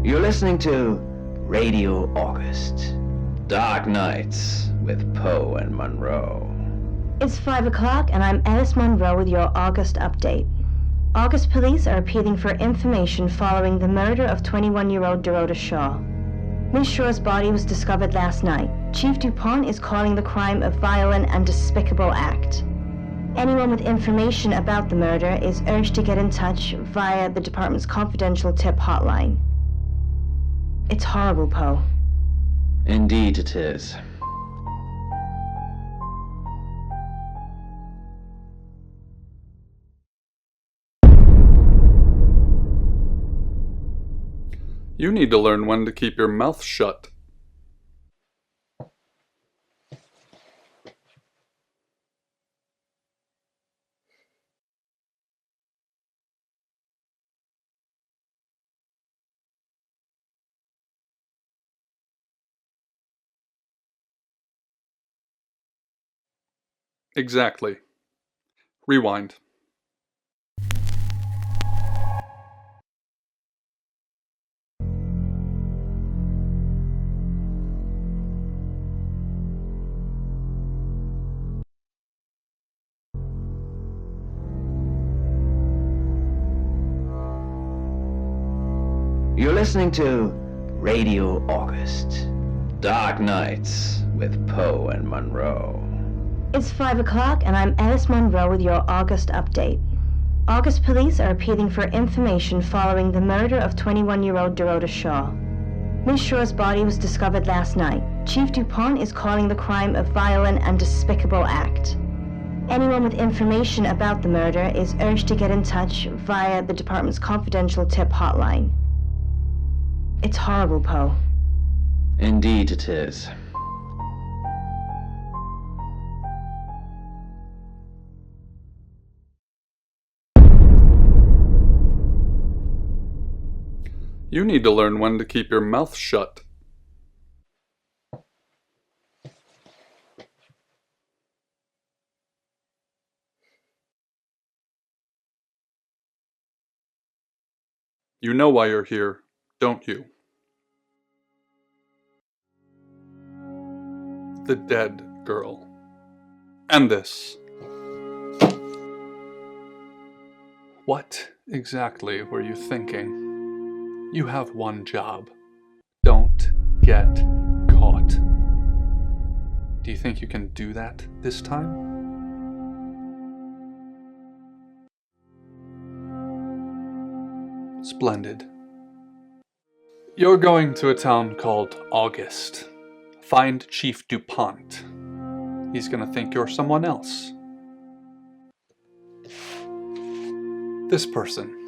You're listening to Radio August. Dark Nights with Poe and Monroe. It's 5 o'clock and I'm Alice Monroe with your August update. August police are appealing for information following the murder of 21-year-old Dorota Shaw. Ms. Shaw's body was discovered last night. Chief DuPont is calling the crime a violent and despicable act. Anyone with information about the murder is urged to get in touch via the department's confidential tip hotline. It's horrible, Poe. Indeed it is. You need to learn when to keep your mouth shut. Exactly. Rewind. You're listening to Radio August. Dark Nights with Poe and Monroe. It's 5 o'clock and I'm Alice Monroe with your August update. August police are appealing for information following the murder of 21-year-old Dorota Shaw. Ms. Shaw's body was discovered last night. Chief DuPont is calling the crime a violent and despicable act. Anyone with information about the murder is urged to get in touch via the department's confidential tip hotline. It's horrible, Poe. Indeed it is. You need to learn when to keep your mouth shut. You know why you're here, don't you? The dead girl. And this. What exactly were you thinking? You have one job. Don't get caught. Do you think you can do that this time? Splendid. You're going to a town called August. Find Chief DuPont. He's gonna think you're someone else. This person.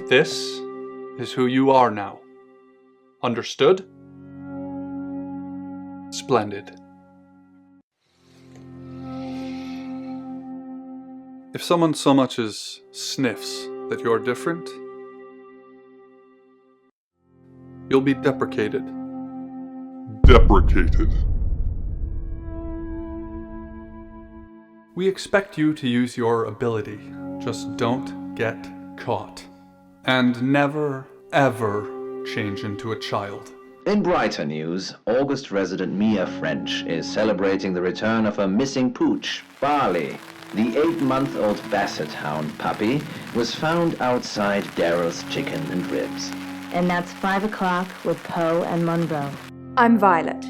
This is who you are now. Understood? Splendid. If someone so much as sniffs that you're different, you'll be deprecated. Deprecated. We expect you to use your ability. Just don't get caught. And never, ever change into a child. In brighter news, August resident Mia French is celebrating the return of her missing pooch, Barley. The 8-month-old Basset Hound puppy was found outside Daryl's Chicken and Ribs. And that's 5 o'clock with Poe and Monroe. I'm Violet.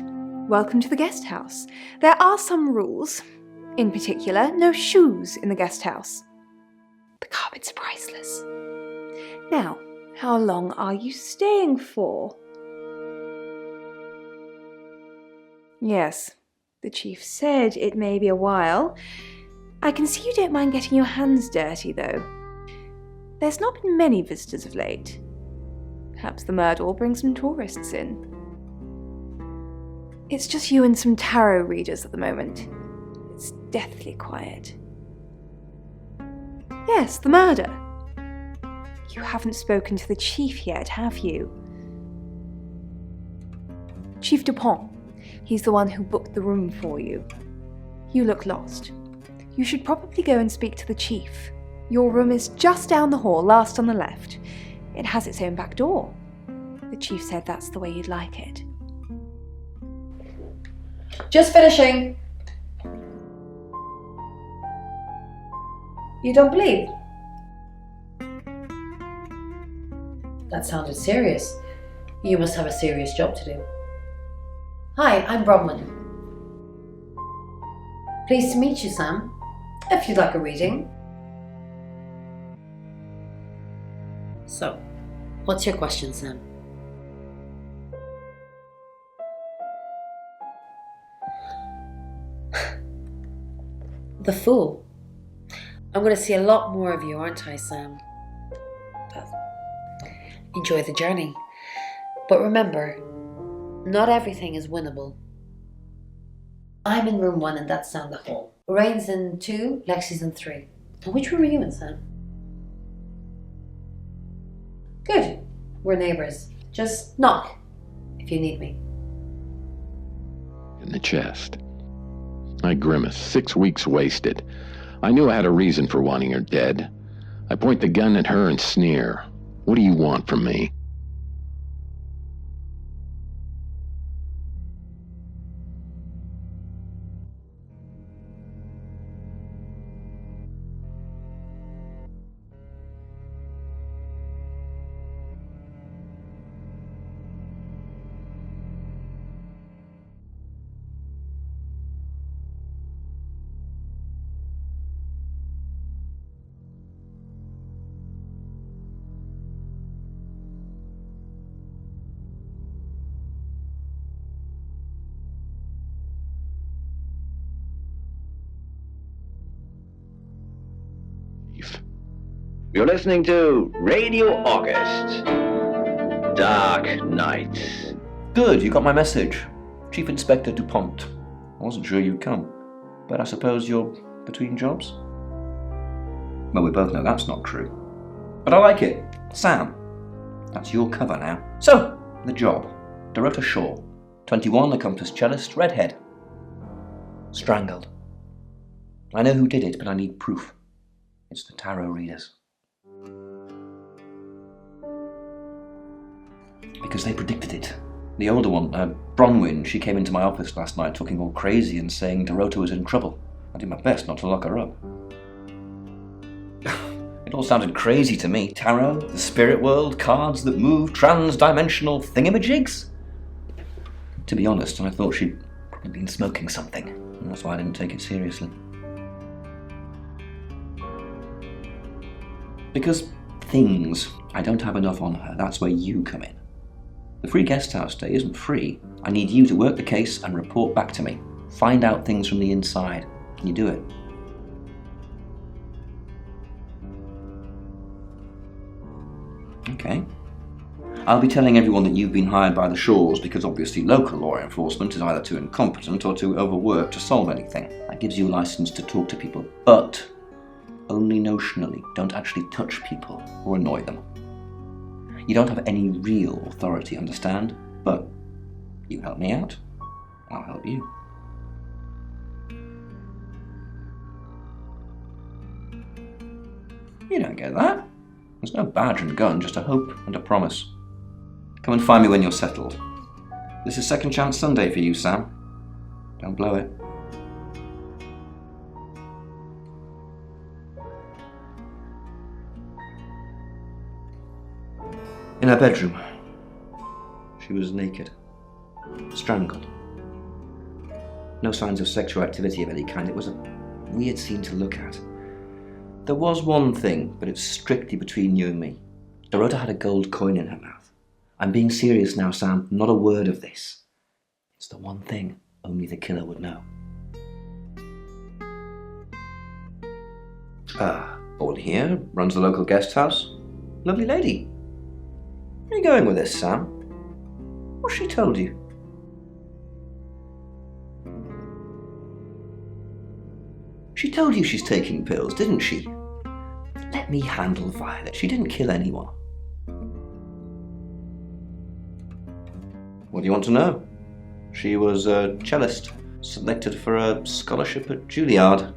Welcome to the guest house. There are some rules. In particular, no shoes in the guest house. The carpets are priceless. Now, how long are you staying for? Yes, the chief said it may be a while. I can see you don't mind getting your hands dirty, though. There's not been many visitors of late. Perhaps the murder will bring some tourists in. It's just you and some tarot readers at the moment. It's deathly quiet. Yes, the murder. You haven't spoken to the chief yet, have you? Chief DuPont. He's the one who booked the room for you. You look lost. You should probably go and speak to the chief. Your room is just down the hall, last on the left. It has its own back door. The chief said that's the way you'd like it. Just finishing. You don't believe? That sounded serious. You must have a serious job to do. Hi, I'm Bronwyn. Pleased to meet you, Sam. If you'd like a reading. So, what's your question, Sam? The Fool. I'm going to see a lot more of you, aren't I, Sam? Enjoy the journey. But remember, not everything is winnable. I'm in room 1 and that's down the hall. Lorraine's in 2, Lexi's in 3. And which room are you in, Sam? Good. We're neighbours. Just knock if you need me. In the chest. I grimace. 6 weeks wasted. I knew I had a reason for wanting her dead. I point the gun at her and sneer. What do you want from me? You're listening to Radio August. Dark Nights. Good, you got my message. Chief Inspector DuPont. I wasn't sure you'd come, but I suppose you're between jobs? Well, we both know that's not true. But I like it. Sam. That's your cover now. So, the job. Dorota Shaw. 21, accomplished cellist, redhead. Strangled. I know who did it, but I need proof. It's the tarot readers. Because they predicted it. The older one, Bronwyn, she came into my office last night talking all crazy and saying Dorota was in trouble. I did my best not to lock her up. It all sounded crazy to me. Tarot, the spirit world, cards that move, trans-dimensional thingamajigs. To be honest, I thought she'd probably been smoking something, and that's why I didn't take it seriously. Because things, I don't have enough on her. That's where you come in. The free guest house stay isn't free. I need you to work the case and report back to me. Find out things from the inside. Can you do it? Okay. I'll be telling everyone that you've been hired by the Shaws because obviously local law enforcement is either too incompetent or too overworked to solve anything. That gives you a license to talk to people, but only notionally. Don't actually touch people or annoy them. You don't have any real authority, understand? But you help me out, I'll help you. You don't get that. There's no badge and gun, just a hope and a promise. Come and find me when you're settled. This is Second Chance Sunday for you, Sam. Don't blow it. In her bedroom, she was naked, strangled. No signs of sexual activity of any kind. It was a weird scene to look at. There was one thing, but it's strictly between you and me. Dorota had a gold coin in her mouth. I'm being serious now, Sam. Not a word of this. It's the one thing only the killer would know. Born here, runs the local guest house. Lovely lady. Where are you going with this, Sam? What's she told you? She told you she's taking pills, didn't she? Let me handle Violet. She didn't kill anyone. What do you want to know? She was a cellist, selected for a scholarship at Juilliard.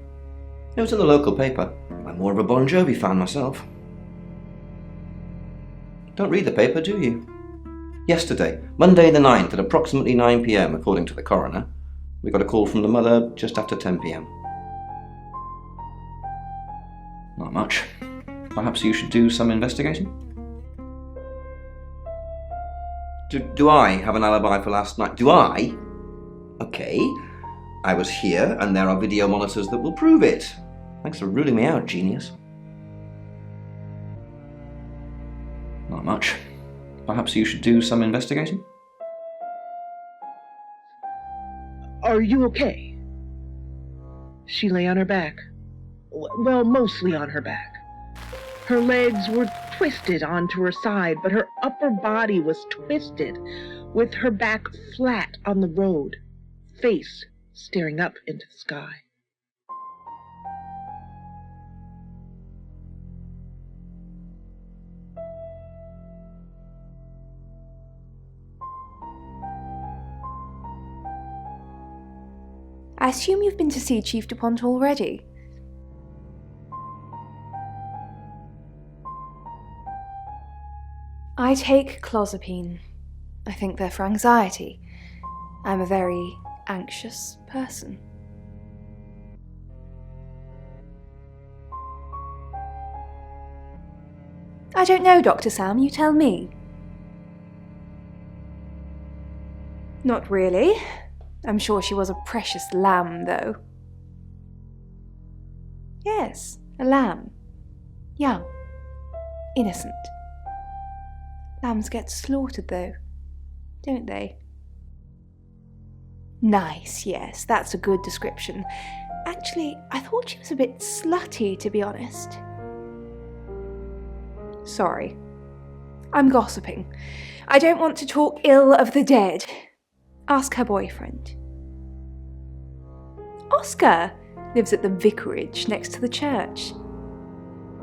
It was in the local paper. I'm more of a Bon Jovi fan myself. Don't read the paper, do you? Yesterday, Monday the 9th at approximately 9 p.m, according to the coroner, we got a call from the mother just after 10 p.m. Not much. Perhaps you should do some investigation? Do I have an alibi for last night? Do I? Okay. I was here, and there are video monitors that will prove it. Thanks for ruling me out, genius. Not much. Perhaps you should do some investigation? Are you okay? She lay on her back. Well, mostly on her back. Her legs were twisted onto her side, but her upper body was twisted, with her back flat on the road, face staring up into the sky. I assume you've been to see Chief DuPont already. I take clozapine. I think they're for anxiety. I'm a very anxious person. I don't know, Dr. Sam, you tell me. Not really. I'm sure she was a precious lamb, though. Yes, a lamb. Young. Innocent. Lambs get slaughtered, though, don't they? Nice, yes, that's a good description. Actually, I thought she was a bit slutty, to be honest. Sorry. I'm gossiping. I don't want to talk ill of the dead. Ask her boyfriend. Oscar lives at the vicarage next to the church.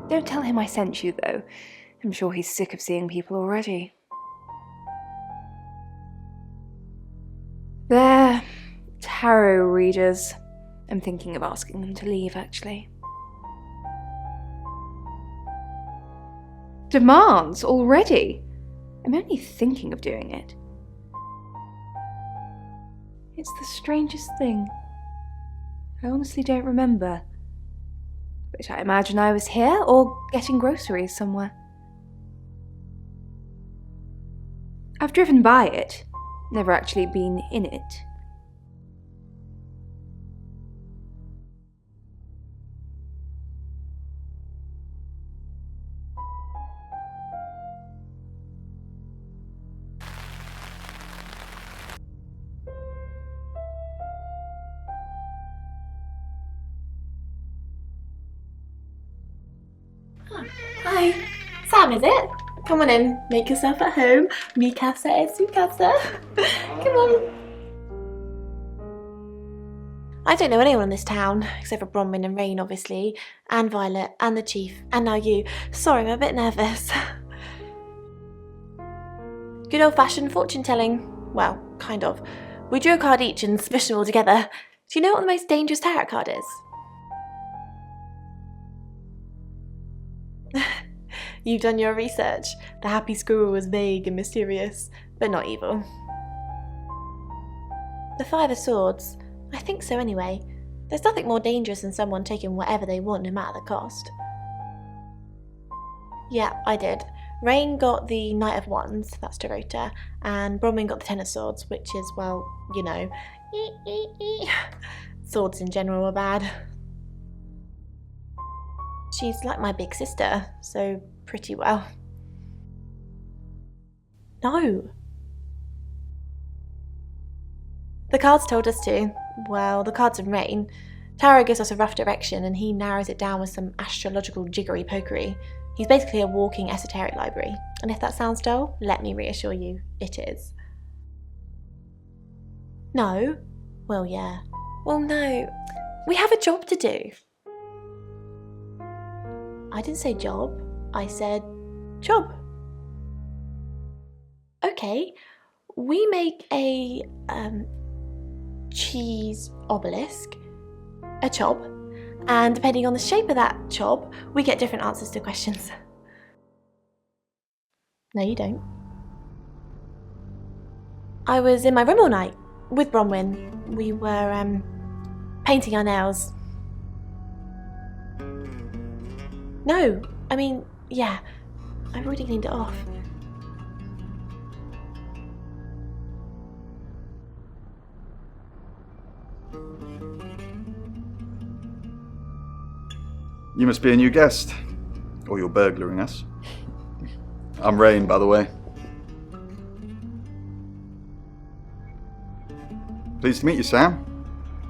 Don't tell him I sent you, though. I'm sure he's sick of seeing people already. They're tarot readers. I'm thinking of asking them to leave, actually. Demands already? I'm only thinking of doing it. It's the strangest thing. I honestly don't remember. But I imagine I was here or getting groceries somewhere. I've driven by it, never actually been in it. Hi, Sam, is it? Come on in, make yourself at home. Mi casa es su casa. Come on. I don't know anyone in this town, except for Bronwyn and Rain, obviously, and Violet, and the Chief, and now you. Sorry, I'm a bit nervous. Good old-fashioned fortune-telling. Well, kind of. We drew a card each and smushed them all together. Do you know what the most dangerous tarot card is? You've done your research. The happy squirrel was vague and mysterious, but not evil. The Five of Swords. I think so anyway. There's nothing more dangerous than someone taking whatever they want no matter the cost. Yeah, I did. Rain got the Knight of Wands, that's Dorota, and Bronwyn got the Ten of Swords, which is, well, you know, swords in general are bad. She's like my big sister, so pretty well. No. The cards told us to. Well, the cards of Rain. Tarot gives us a rough direction and he narrows it down with some astrological jiggery-pokery. He's basically a walking esoteric library. And if that sounds dull, let me reassure you, it is. No? Well, yeah. Well, no. We have a job to do. I didn't say job, I said job. Okay, we make a cheese obelisk, a chob, and depending on the shape of that chob, we get different answers to questions. No, you don't. I was in my room all night with Bronwyn. We were, painting our nails. No, I mean, yeah, I've already cleaned it off. You must be a new guest. Or you're burglaring us. I'm Rain, by the way. Pleased to meet you, Sam.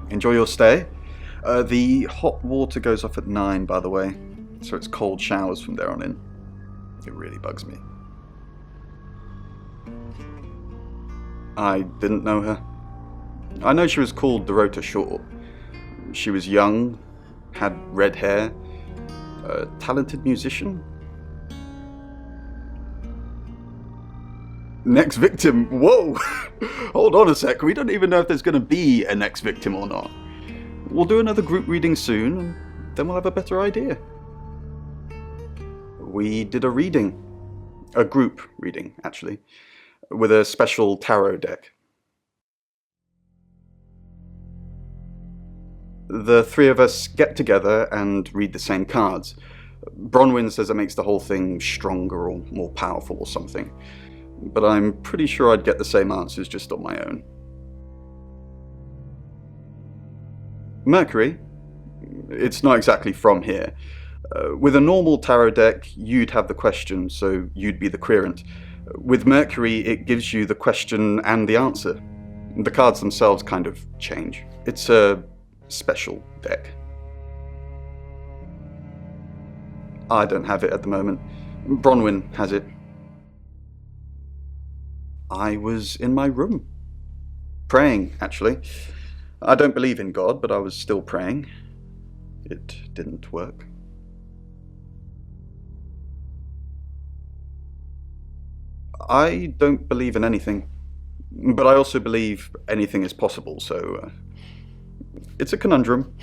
Enjoy your stay. The hot water goes off at 9, by the way, so it's cold showers from there on in. It really bugs me. I didn't know her. I know she was called Dorota Shaw. She was young, had red hair, a talented musician. Next victim? Whoa! Hold on a sec, we don't even know if there's going to be a next victim or not. We'll do another group reading soon, and then we'll have a better idea. We did a reading. A group reading, actually. With a special tarot deck. The three of us get together and read the same cards. Bronwyn says it makes the whole thing stronger or more powerful or something. But I'm pretty sure I'd get the same answers just on my own. Mercury? It's not exactly from here. With a normal tarot deck, you'd have the question, so you'd be the querent. With Mercury, it gives you the question and the answer. The cards themselves kind of change. It's a special deck. I don't have it at the moment. Bronwyn has it. I was in my room. Praying, actually. I don't believe in God, but I was still praying. It didn't work. I don't believe in anything, but I also believe anything is possible, so it's a conundrum.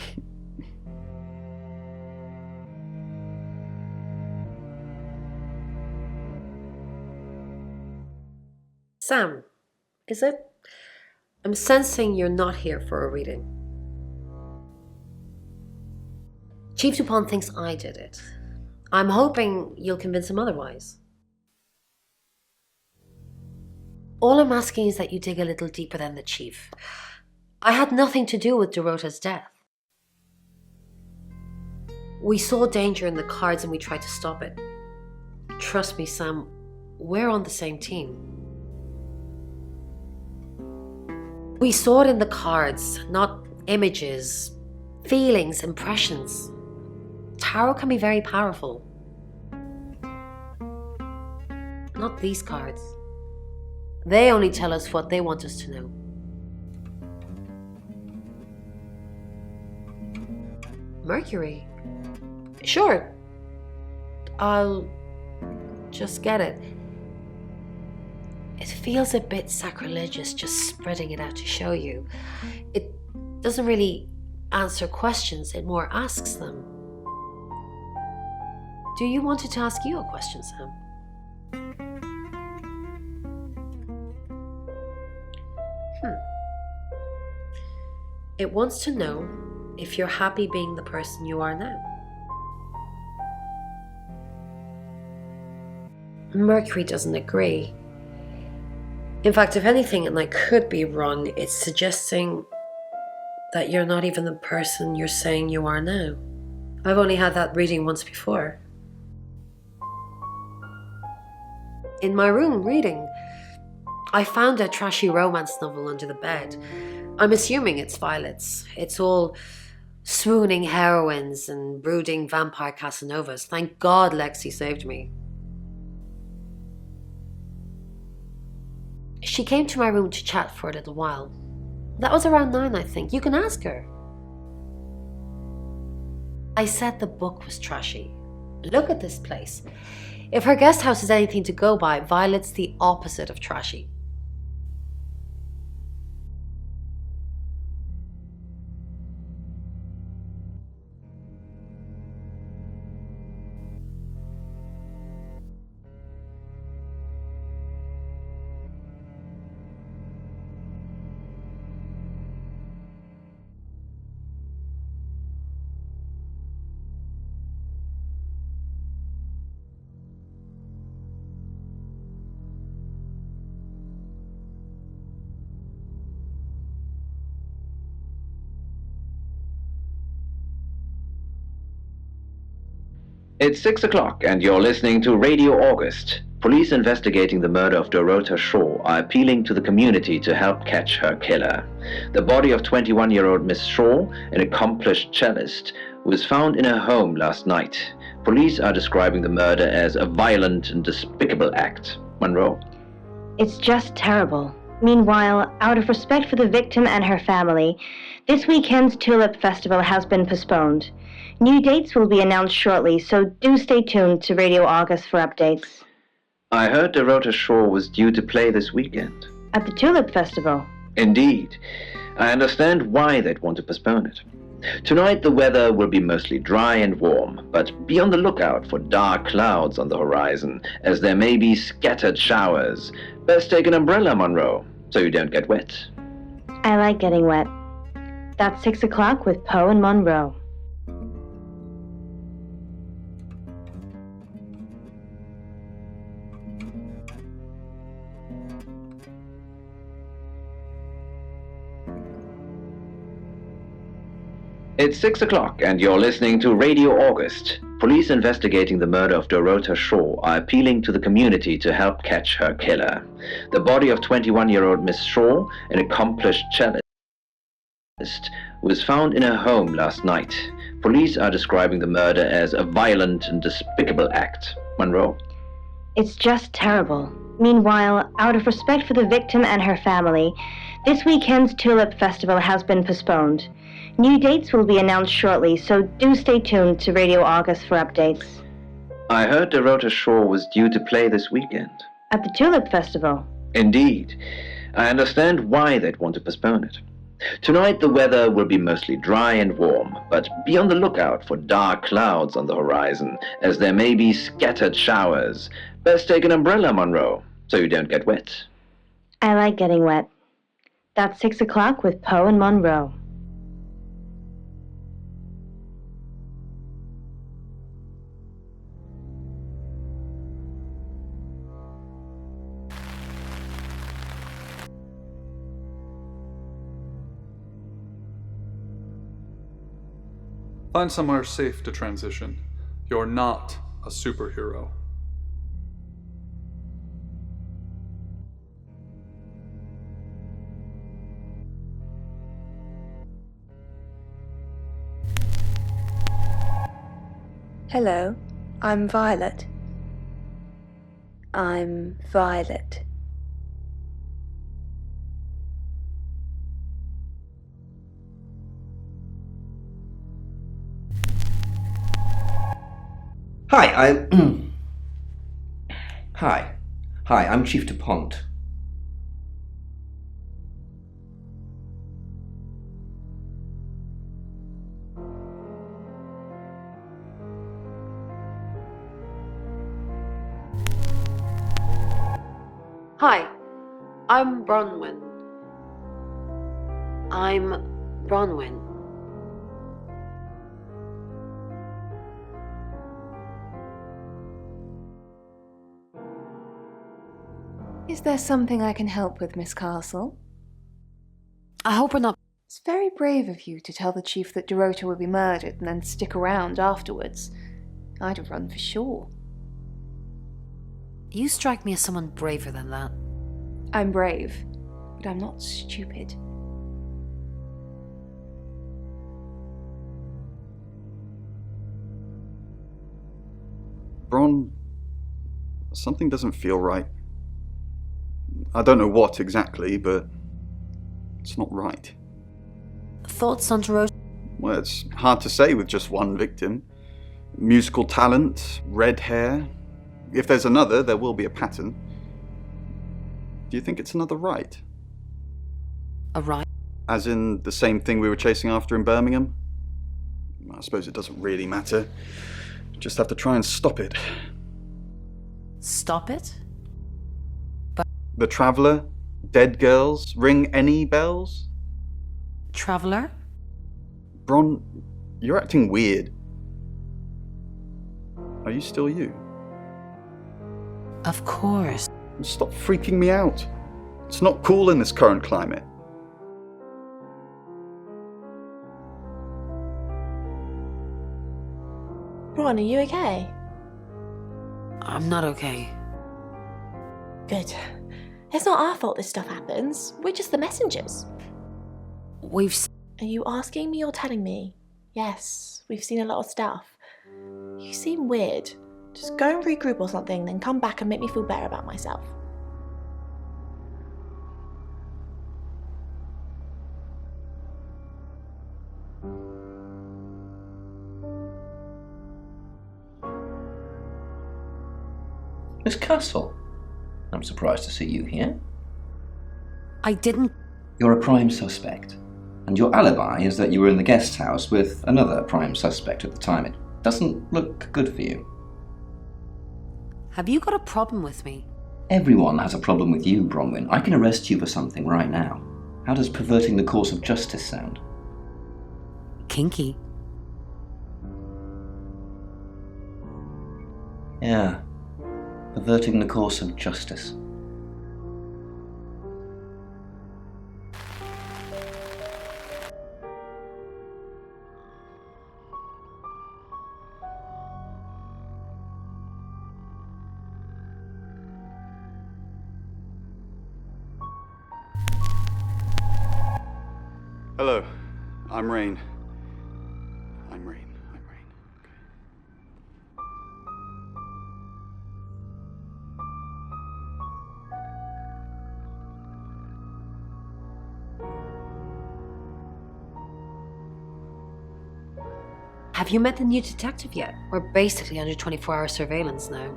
Sam, is it? I'm sensing you're not here for a reading. Chief Dupont thinks I did it. I'm hoping you'll convince him otherwise. All I'm asking is that you dig a little deeper than the Chief. I had nothing to do with Dorota's death. We saw danger in the cards and we tried to stop it. Trust me, Sam, we're on the same team. We saw it in the cards, not images, feelings, impressions. Tarot can be very powerful. Not these cards. They only tell us what they want us to know. Mercury? Sure. I'll just get it. It feels a bit sacrilegious just spreading it out to show you. It doesn't really answer questions, it more asks them. Do you want it to ask you a question, Sam? It wants to know if you're happy being the person you are now. Mercury doesn't agree. In fact, if anything, and I could be wrong, it's suggesting that you're not even the person you're saying you are now. I've only had that reading once before. In my room reading, I found a trashy romance novel under the bed. I'm assuming it's Violet's. It's all swooning heroines and brooding vampire Casanovas. Thank God Lexi saved me. She came to my room to chat for a little while. That was around 9, I think. You can ask her. I said the book was trashy. Look at this place. If her guest house is anything to go by, Violet's the opposite of trashy. It's 6 o'clock and you're listening to Radio August. Police investigating the murder of Dorota Shaw are appealing to the community to help catch her killer. The body of 21-year-old Miss Shaw, an accomplished cellist, was found in her home last night. Police are describing the murder as a violent and despicable act. Monroe. It's just terrible. Meanwhile, out of respect for the victim and her family, this weekend's Tulip Festival has been postponed. New dates will be announced shortly, so do stay tuned to Radio August for updates. I heard Dorota Shaw was due to play this weekend. At the Tulip Festival? Indeed. I understand why they'd want to postpone it. Tonight the weather will be mostly dry and warm, but be on the lookout for dark clouds on the horizon, as there may be scattered showers. Best take an umbrella, Monroe, so you don't get wet. I like getting wet. That's 6 o'clock with Poe and Monroe. It's 6 o'clock and you're listening to Radio August. Police investigating the murder of Dorota Shaw are appealing to the community to help catch her killer. The body of 21-year-old Miss Shaw, an accomplished cellist, was found in her home last night. Police are describing the murder as a violent and despicable act. Monroe. It's just terrible. Meanwhile, out of respect for the victim and her family, this weekend's Tulip Festival has been postponed. New dates will be announced shortly, so do stay tuned to Radio August for updates. I heard Dorota Shaw was due to play this weekend. At the Tulip Festival? Indeed. I understand why they'd want to postpone it. Tonight the weather will be mostly dry and warm, but be on the lookout for dark clouds on the horizon, as there may be scattered showers. Best take an umbrella, Monroe, so you don't get wet. I like getting wet. That's 6 o'clock with Poe and Monroe. Find somewhere safe to transition. You're not a superhero. Hello, I'm Violet. I'm Violet. Hi, I'm Chief DuPont. Hi, I'm Bronwyn. I'm Bronwyn. Is there something I can help with, Miss Castle? I hope we're not. It's very brave of you to tell the chief that Dorota will be murdered and then stick around afterwards. I'd have run for sure. You strike me as someone braver than that. I'm brave, but I'm not stupid. Bron, something doesn't feel right. I don't know what exactly, but it's not right. Thoughts on Dorota? Well, it's hard to say with just one victim. Musical talent, red hair. If there's another, there will be a pattern. Do you think it's another right? A right? As in the same thing we were chasing after in Birmingham? I suppose it doesn't really matter. Just have to try and stop it. Stop it? The Traveller? Dead Girls? Ring any bells? Traveller? Bron, you're acting weird. Are you still you? Of course. Stop freaking me out. It's not cool in this current climate. Bron, on, are you okay? I'm not okay. Good. It's not our fault this stuff happens. We're just the messengers. Are you asking me or telling me? Yes, we've seen a lot of stuff. You seem weird. Just go and regroup or something, then come back and make me feel better about myself. Miss Castle, I'm surprised to see you here. I didn't. You're a prime suspect, and your alibi is that you were in the guest house with another prime suspect at the time. It doesn't look good for you. Have you got a problem with me? Everyone has a problem with you, Bronwyn. I can arrest you for something right now. How does perverting the course of justice sound? Kinky. Yeah. Perverting the course of justice. Hello, I'm Rain. I'm Rain. Have you met the new detective yet? We're basically under 24-hour surveillance now.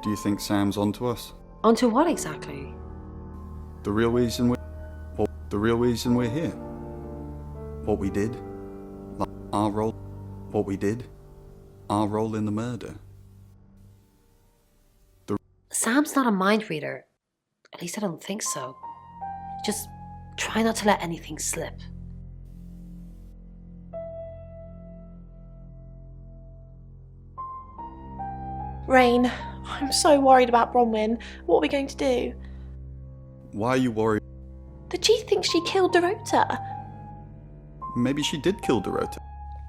Do you think Sam's onto us? Onto what exactly? The real reason we're here. What we did. Our role. What we did. Our role in the murder. Sam's not a mind reader. At least I don't think so. Just try not to let anything slip. Rain, I'm so worried about Bronwyn. What are we going to do? Why are you worried? The chief thinks she killed Dorota. Maybe she did kill Dorota.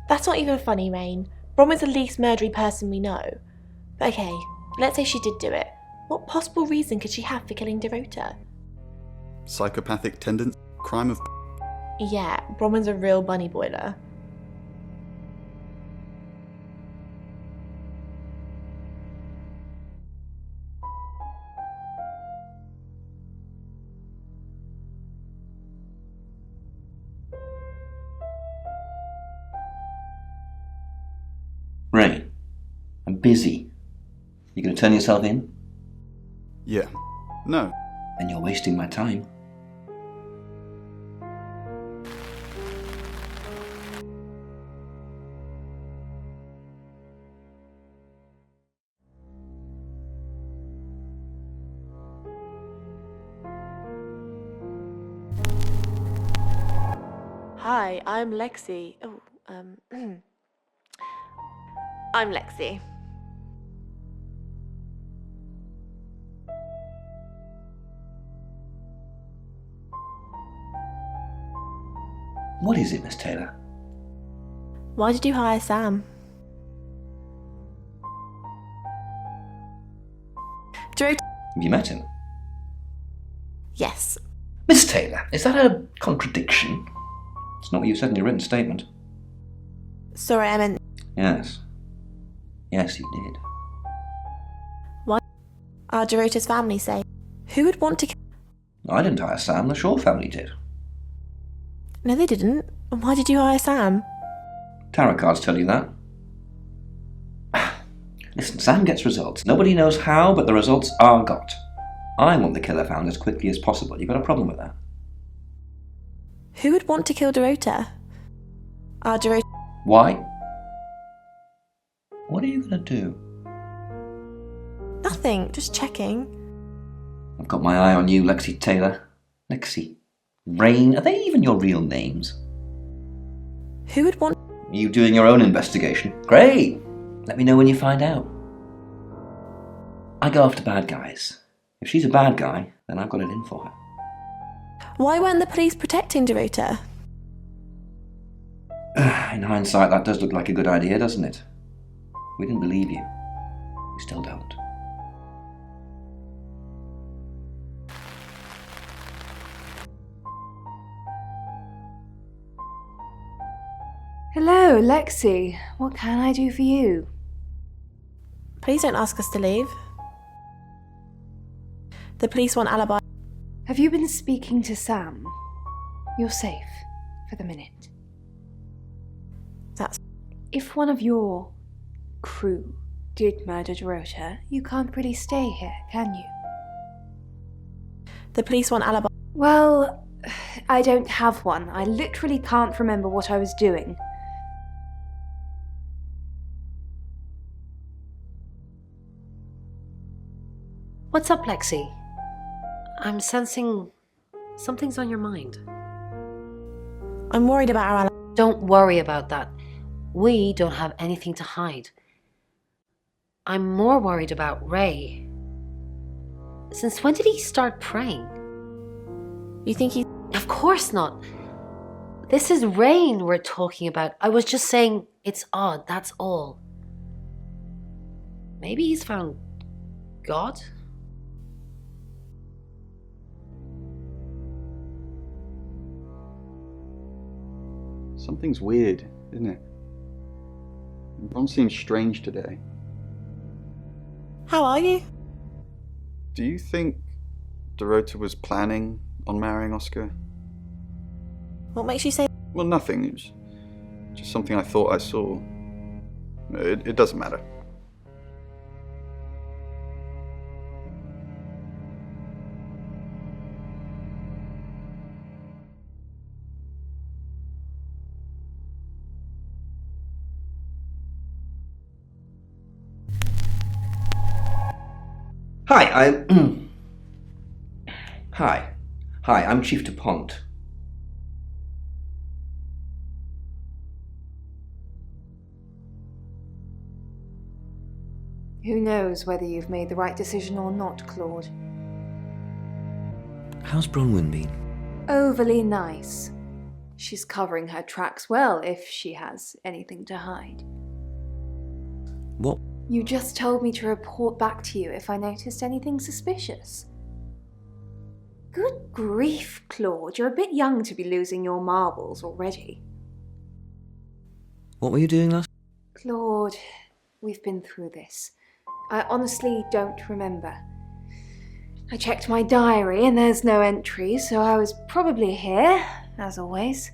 That's not even funny, Rain. Bronwyn's the least murdery person we know. But okay, let's say she did do it. What possible reason could she have for killing Dorota? Psychopathic tendency? Crime of... Yeah, Bronwyn's a real bunny boiler. Rain, I'm busy. You gonna turn yourself in? Yeah. No. Then you're wasting my time. Hi, I'm Lexi. I'm Lexi. What is it, Miss Taylor? Why did you hire Sam? Have you met him? Yes. Miss Taylor, is that a contradiction? It's not what you said in your written statement. Sorry, I meant... Yes. Yes, you did. What? Our Dorota's family say. Who would want to... I didn't hire Sam, the Shaw family did. No, they didn't. Why did you hire Sam? Tarot cards tell you that. Listen, Sam gets results. Nobody knows how, but the results are got. I want the killer found as quickly as possible. You got a problem with that? Who would want to kill Dorota? Our Dorota... Why? What are you gonna do? Nothing, just checking. I've got my eye on you, Lexi Taylor. Lexi. Rain, are they even your real names? Who would want... You doing your own investigation? Great! Let me know when you find out. I go after bad guys. If she's a bad guy, then I've got it in for her. Why weren't the police protecting Dorota? In hindsight, that does look like a good idea, doesn't it? We didn't believe you. We still don't. Hello, Lexi. What can I do for you? Please don't ask us to leave. The police want alibi. Have you been speaking to Sam? You're safe for the minute. That's... If one of your crew did murder Dorota, you can't really stay here, can you? The police want alibi. Well, I don't have one. I literally can't remember what I was doing. What's up, Lexi? I'm sensing something's on your mind. I'm worried about our alibi. Don't worry about that. We don't have anything to hide. I'm more worried about Ray. Since when did he start praying? You think he... Of course not. This is Rain we're talking about. I was just saying it's odd, that's all. Maybe he's found God? Something's weird, isn't it? Everyone seems strange today. How are you? Do you think Dorota was planning on marrying Oscar? What makes you say... Well, nothing. It was just something I thought I saw. It doesn't matter. Hi, I'm Chief DuPont. Who knows whether you've made the right decision or not, Claude? How's Bronwyn been? Overly nice. She's covering her tracks well if she has anything to hide. What? You just told me to report back to you if I noticed anything suspicious. Good grief, Claude. You're a bit young to be losing your marbles already. What were you doing last? Claude, we've been through this. I honestly don't remember. I checked my diary and there's no entry, so I was probably here, as always.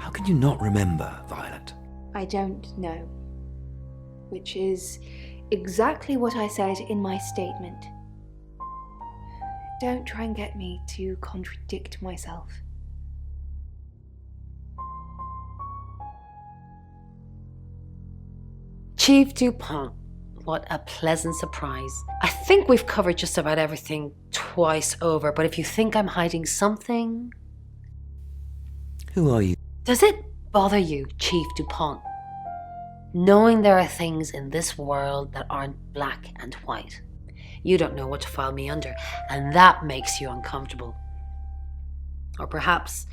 How can you not remember, Violet? I don't know. Which is exactly what I said in my statement. Don't try and get me to contradict myself. Chief DuPont, what a pleasant surprise. I think we've covered just about everything twice over, but if you think I'm hiding something... Who are you? Does it bother you, Chief DuPont, knowing there are things in this world that aren't black and white? You don't know what to file me under, and that makes you uncomfortable. Or perhaps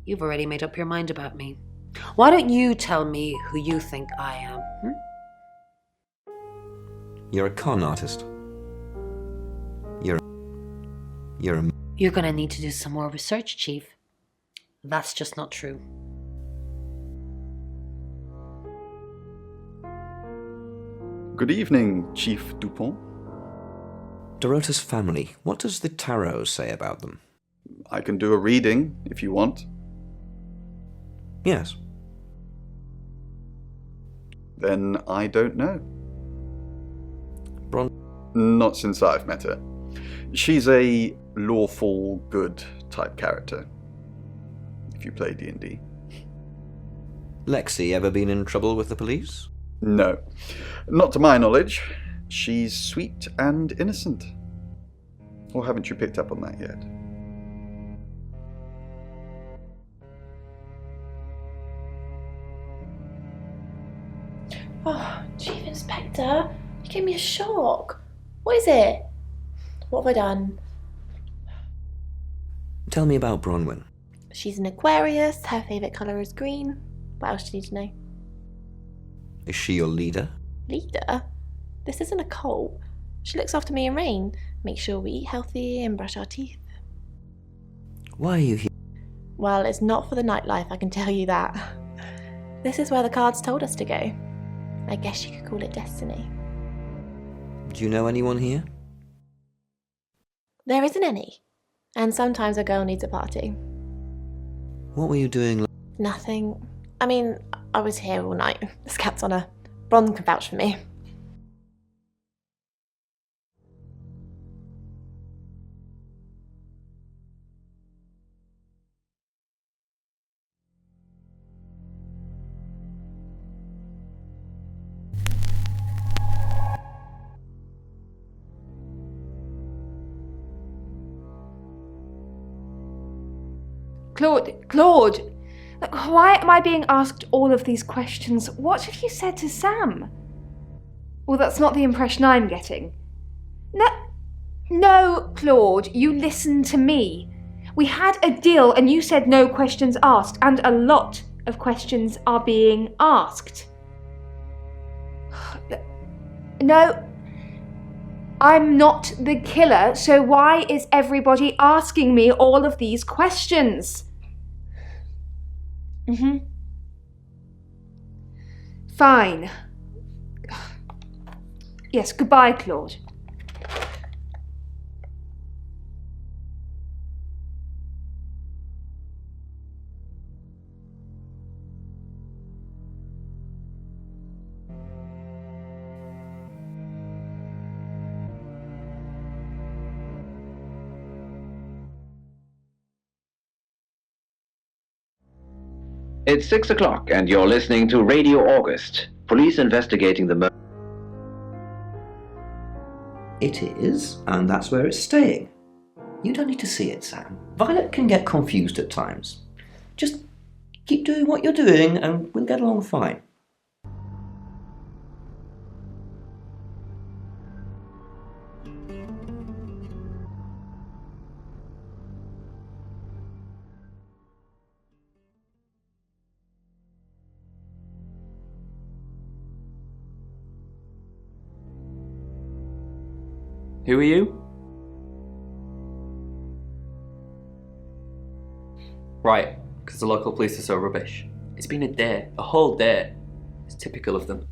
you've already made up your mind about me. Why don't you tell me who you think I am? You're a con artist. You're gonna need to do some more research, Chief. That's just not true. Good evening, Chief DuPont. Dorota's family. What does the tarot say about them? I can do a reading if you want. Yes. Then I don't know. Bron... Not since I've met her. She's a lawful good type character, if you play D&D. Lexi ever been in trouble with the police? No. Not to my knowledge. She's sweet and innocent. Or haven't you picked up on that yet? Oh, Chief Inspector, you gave me a shock. What is it? What have I done? Tell me about Bronwyn. She's an Aquarius, her favourite colour is green. What else do you need to know? Is she your leader? Leader? This isn't a cult. She looks after me and Rain, makes sure we eat healthy and brush our teeth. Why are you here? Well, it's not for the nightlife, I can tell you that. This is where the cards told us to go. I guess you could call it destiny. Do you know anyone here? There isn't any. And sometimes a girl needs a party. What were you doing? Nothing. I mean, I was here all night. This cat's on her. Bron can vouch for me. Claude! Look, why am I being asked all of these questions? What have you said to Sam? Well, that's not the impression I'm getting. No, Claude, you listen to me. We had a deal and you said no questions asked, and a lot of questions are being asked. No, I'm not the killer, so why is everybody asking me all of these questions? Fine. Yes, goodbye, Claude. It's 6 o'clock and you're listening to Radio August. Police investigating the murder. It is, and that's where it's staying. You don't need to see it, Sam. Violet can get confused at times. Just keep doing what you're doing and we'll get along fine. Who are you? Right, because the local police are so rubbish. It's been a day, a whole day. It's typical of them.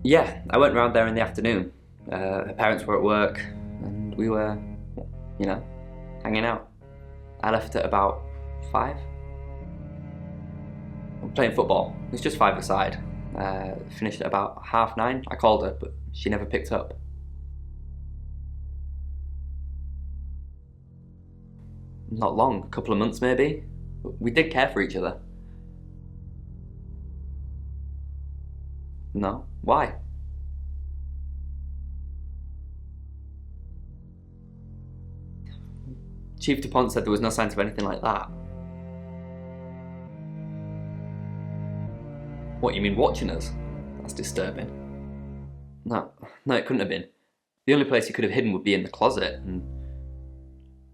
Yeah, I went round there in the afternoon. Her parents were at work, and we were, you know, hanging out. I left at about 5. Playing football. It was just 5-a-side. Finished at about 9:30. I called her, but she never picked up. Not long, a couple of months maybe. We did care for each other. No? Why? Chief DuPont said there was no signs of anything like that. What, you mean watching us? That's disturbing. No, it couldn't have been. The only place he could have hidden would be in the closet, and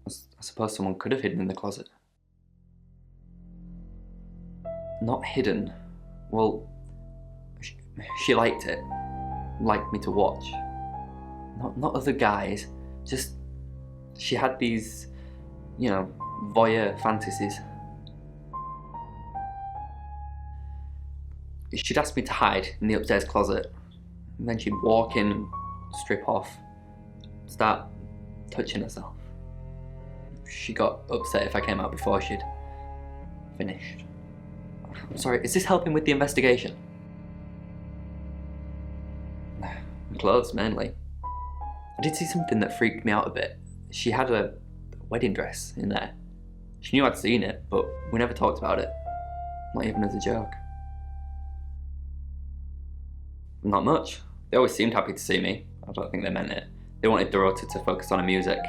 I suppose someone could have hidden in the closet. Not hidden. Well, she liked it. Liked me to watch. Not other guys, just she had these, you know, voyeur fantasies. She'd ask me to hide in the upstairs closet, and then she'd walk in and strip off, start touching herself. She got upset if I came out before she'd finished. I'm sorry, is this helping with the investigation? Clothes, mainly. I did see something that freaked me out a bit. She had a wedding dress in there. She knew I'd seen it, but we never talked about it. Not even as a joke. Not much. They always seemed happy to see me. I don't think they meant it. They wanted Dorota to focus on her music.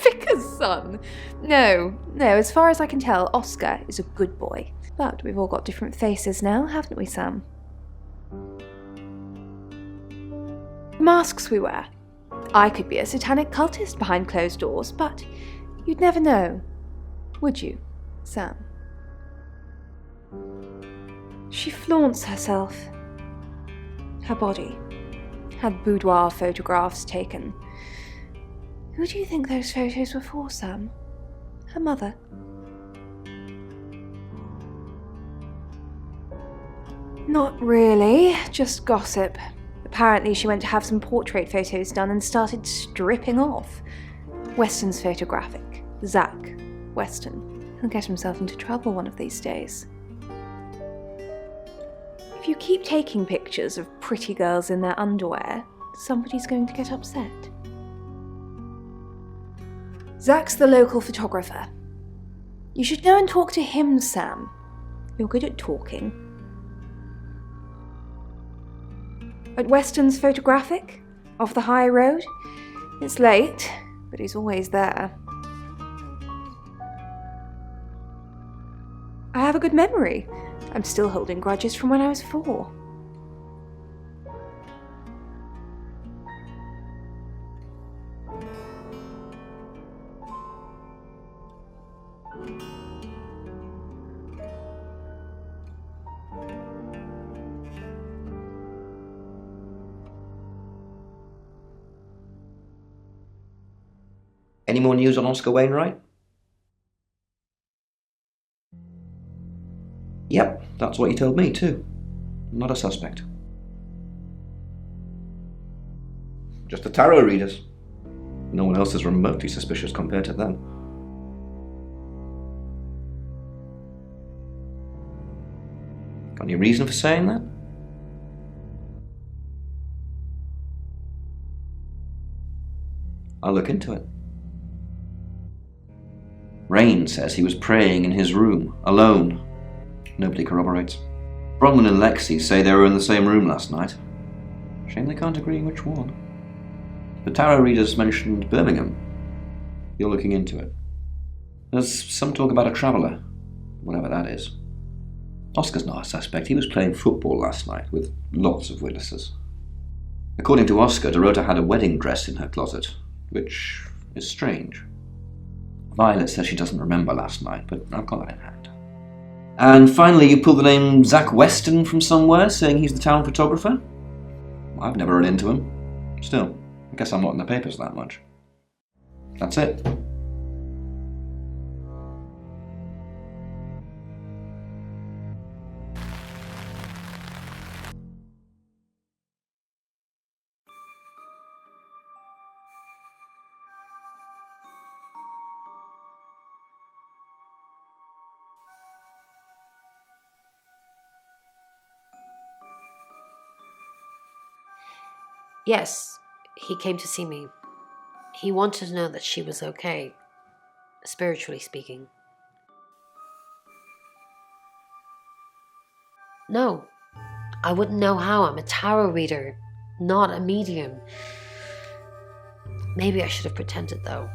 Vicar's son? No, as far as I can tell, Oscar is a good boy. But we've all got different faces now, haven't we, Sam? Masks we wear. I could be a satanic cultist behind closed doors, but you'd never know, would you, Sam? She flaunts herself. Her body. Had boudoir photographs taken. Who do you think those photos were for, Sam? Her mother? Not really, just gossip. Apparently she went to have some portrait photos done and started stripping off. Weston's photographic. Zach Weston. He'll get himself into trouble one of these days. If you keep taking pictures of pretty girls in their underwear, somebody's going to get upset. Zach's the local photographer. You should go and talk to him, Sam. You're good at talking. At Weston's photographic, off the high road. It's late, but he's always there. I have a good memory. I'm still holding grudges from when I was 4. Any more news on Oscar Wainwright? Yep, that's what he told me too. Not a suspect. Just the tarot readers. No one else is remotely suspicious compared to them. Got any reason for saying that? I'll look into it. Rain says he was praying in his room, alone. Nobody corroborates. Bronwyn and Lexi say they were in the same room last night. Shame they can't agree which one. The tarot readers mentioned Birmingham. You're looking into it. There's some talk about a traveller, whatever that is. Oscar's not a suspect. He was playing football last night with lots of witnesses. According to Oscar, Dorota had a wedding dress in her closet, which is strange. Violet says she doesn't remember last night, but I've got that in hand. And finally, you pulled the name Zach Weston from somewhere, saying he's the town photographer? I've never run into him. Still, I guess I'm not in the papers that much. That's it. Yes, he came to see me. He wanted to know that she was okay, spiritually speaking. No, I wouldn't know how. I'm a tarot reader, not a medium. Maybe I should have pretended though.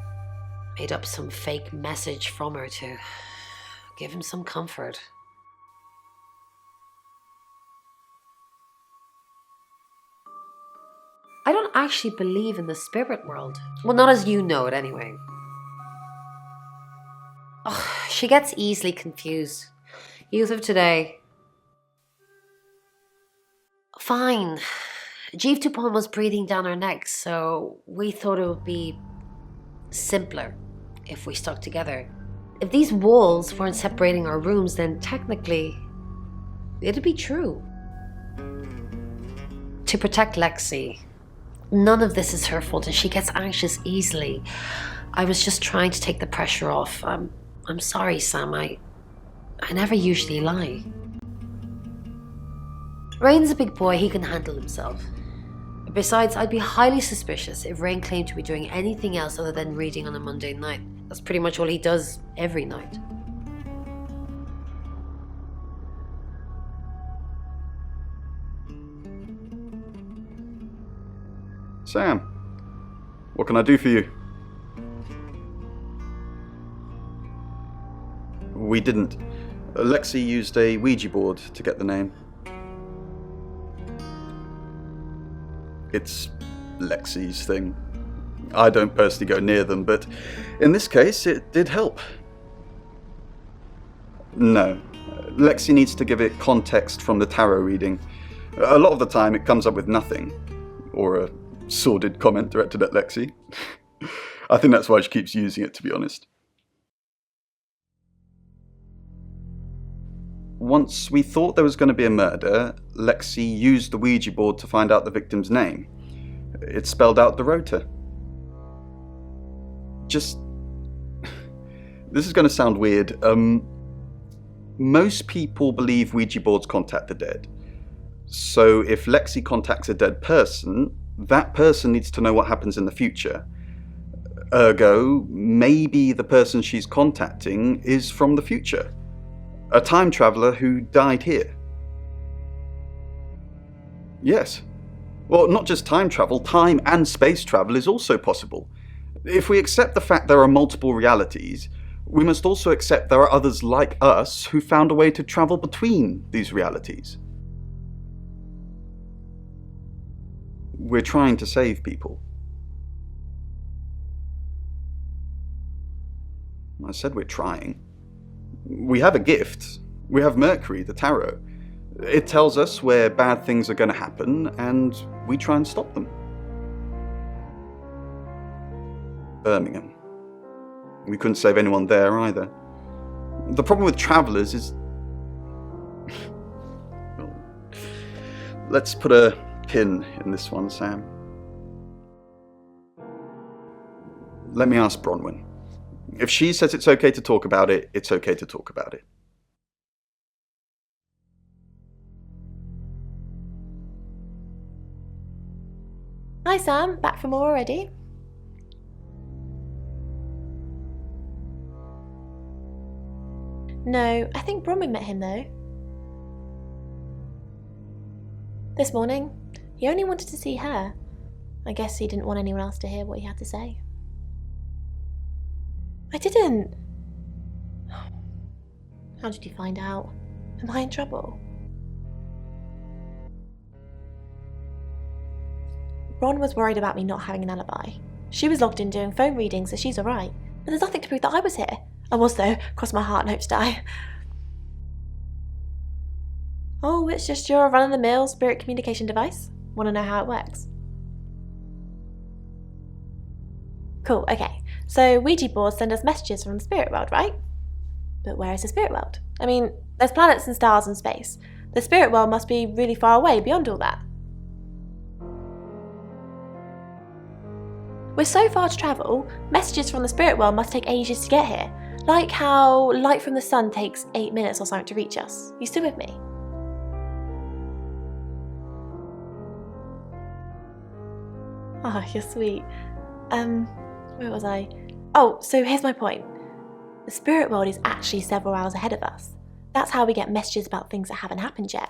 Made up some fake message from her to give him some comfort. I don't actually believe in the spirit world. Well, not as you know it anyway. Oh, she gets easily confused. Youth of today. Fine. Jeeve Dupont was breathing down her neck, so we thought it would be simpler if we stuck together. If these walls weren't separating our rooms, then technically it'd be true. To protect Lexi. None of this is her fault and she gets anxious easily. I was just trying to take the pressure off. I'm sorry, Sam. I never usually lie. Rain's a big boy. He can handle himself. Besides, I'd be highly suspicious if Rain claimed to be doing anything else other than reading on a Monday night. That's pretty much all he does every night. Sam, what can I do for you? We didn't. Lexi used a Ouija board to get the name. It's Lexi's thing. I don't personally go near them, but in this case, it did help. No. Lexi needs to give it context from the tarot reading. A lot of the time, it comes up with nothing. Or a sordid comment directed at Lexi. I think that's why she keeps using it, to be honest. Once we thought there was going to be a murder, Lexi used the Ouija board to find out the victim's name. It spelled out Dorota. This is going to sound weird. Most people believe Ouija boards contact the dead. So if Lexi contacts a dead person, that person needs to know what happens in the future. Ergo, maybe the person she's contacting is from the future. A time traveller who died here. Yes. Well, not just time travel, time and space travel is also possible. If we accept the fact there are multiple realities, we must also accept there are others like us who found a way to travel between these realities. We're trying to save people. I said we're trying. We have a gift. We have Mercury, the tarot. It tells us where bad things are going to happen, and we try and stop them. Birmingham. We couldn't save anyone there either. The problem with travellers is... Well, let's put a pin in this one, Sam. Let me ask Bronwyn. If she says it's okay to talk about it, it's okay to talk about it. Hi Sam, back from more already? No, I think Bronwyn met him though. This morning. He only wanted to see her. I guess he didn't want anyone else to hear what he had to say. I didn't. How did you find out? Am I in trouble? Ron was worried about me not having an alibi. She was logged in doing phone readings, so she's alright. But there's nothing to prove that I was here. I was though, cross my heart and hope to die. Oh, it's just your run-of-the-mill spirit communication device? Want to know how it works? Cool, okay. So Ouija boards send us messages from the spirit world, right? But where is the spirit world? I mean, there's planets and stars and space. The spirit world must be really far away beyond all that. We're so far to travel, messages from the spirit world must take ages to get here. Like how light from the sun takes 8 minutes or something to reach us. You still with me? Oh, you're sweet. Where was I? Oh, so here's my point. The spirit world is actually several hours ahead of us. That's how we get messages about things that haven't happened yet.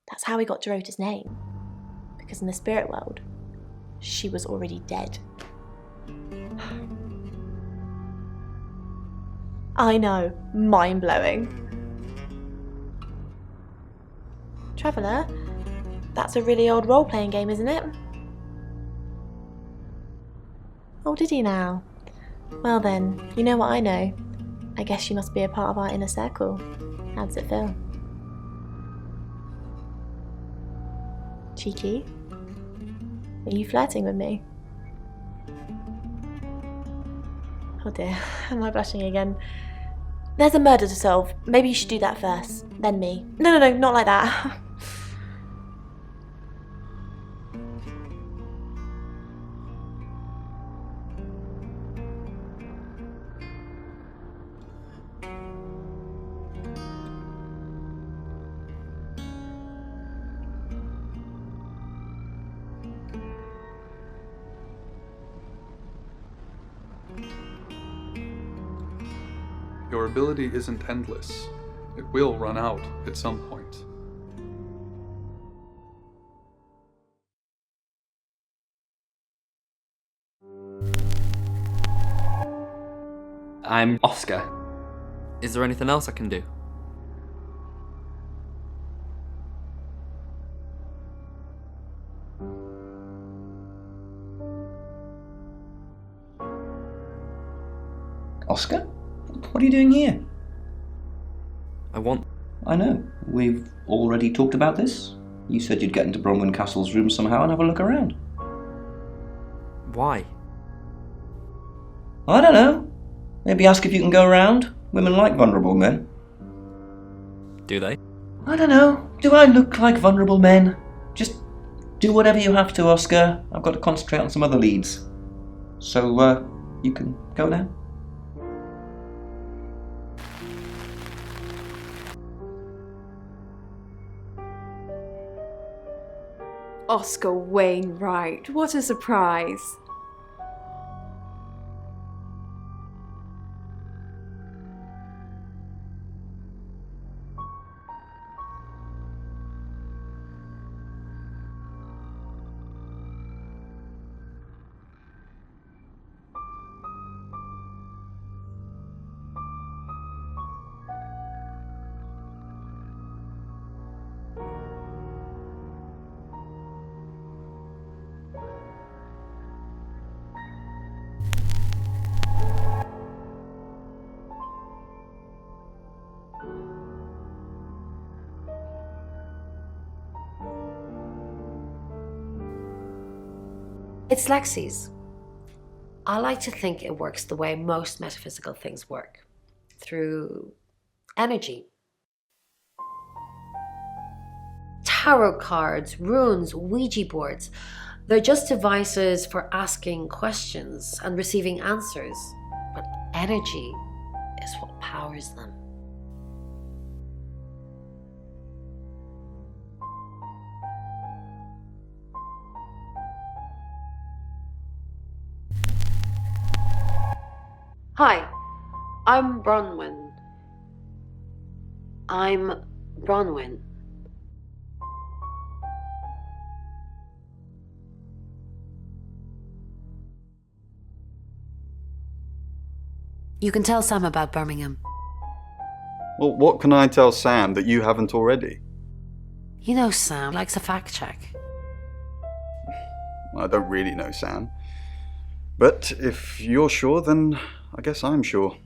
That's how we got Dorota's name. Because in the spirit world, she was already dead. I know, mind-blowing. Traveller, that's a really old role-playing game, isn't it? Oh, did he now? Well then, you know what I know. I guess you must be a part of our inner circle. How does it feel? Cheeky? Are you flirting with me? Oh dear, am I blushing again? There's a murder to solve. Maybe you should do that first, then me. No, not like that. Your ability isn't endless. It will run out at some point. I'm Oscar. Is there anything else I can do? Oscar? What are you doing here? I know. We've already talked about this. You said you'd get into Bronwyn Castle's room somehow and have a look around. Why? I don't know. Maybe ask if you can go around. Women like vulnerable men. Do they? I don't know. Do I look like vulnerable men? Just do whatever you have to, Oscar. I've got to concentrate on some other leads. So, you can go now. Oscar Wainwright, what a surprise. It's Lexi's. I like to think it works the way most metaphysical things work, through energy. Tarot cards, runes, Ouija boards, they're just devices for asking questions and receiving answers, but energy is what powers them. Hi, I'm Bronwyn. You can tell Sam about Birmingham. Well, what can I tell Sam that you haven't already? You know Sam likes a fact check. I don't really know Sam. But if you're sure, then I guess I'm sure.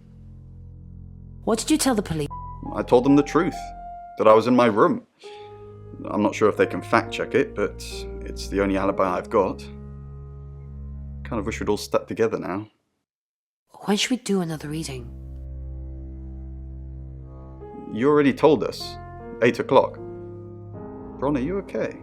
What did you tell the police? I told them the truth, that I was in my room. I'm not sure if they can fact check it, but it's the only alibi I've got. Kind of wish we'd all stuck together now. When should we do another reading? You already told us. 8 o'clock. Bron, are you okay?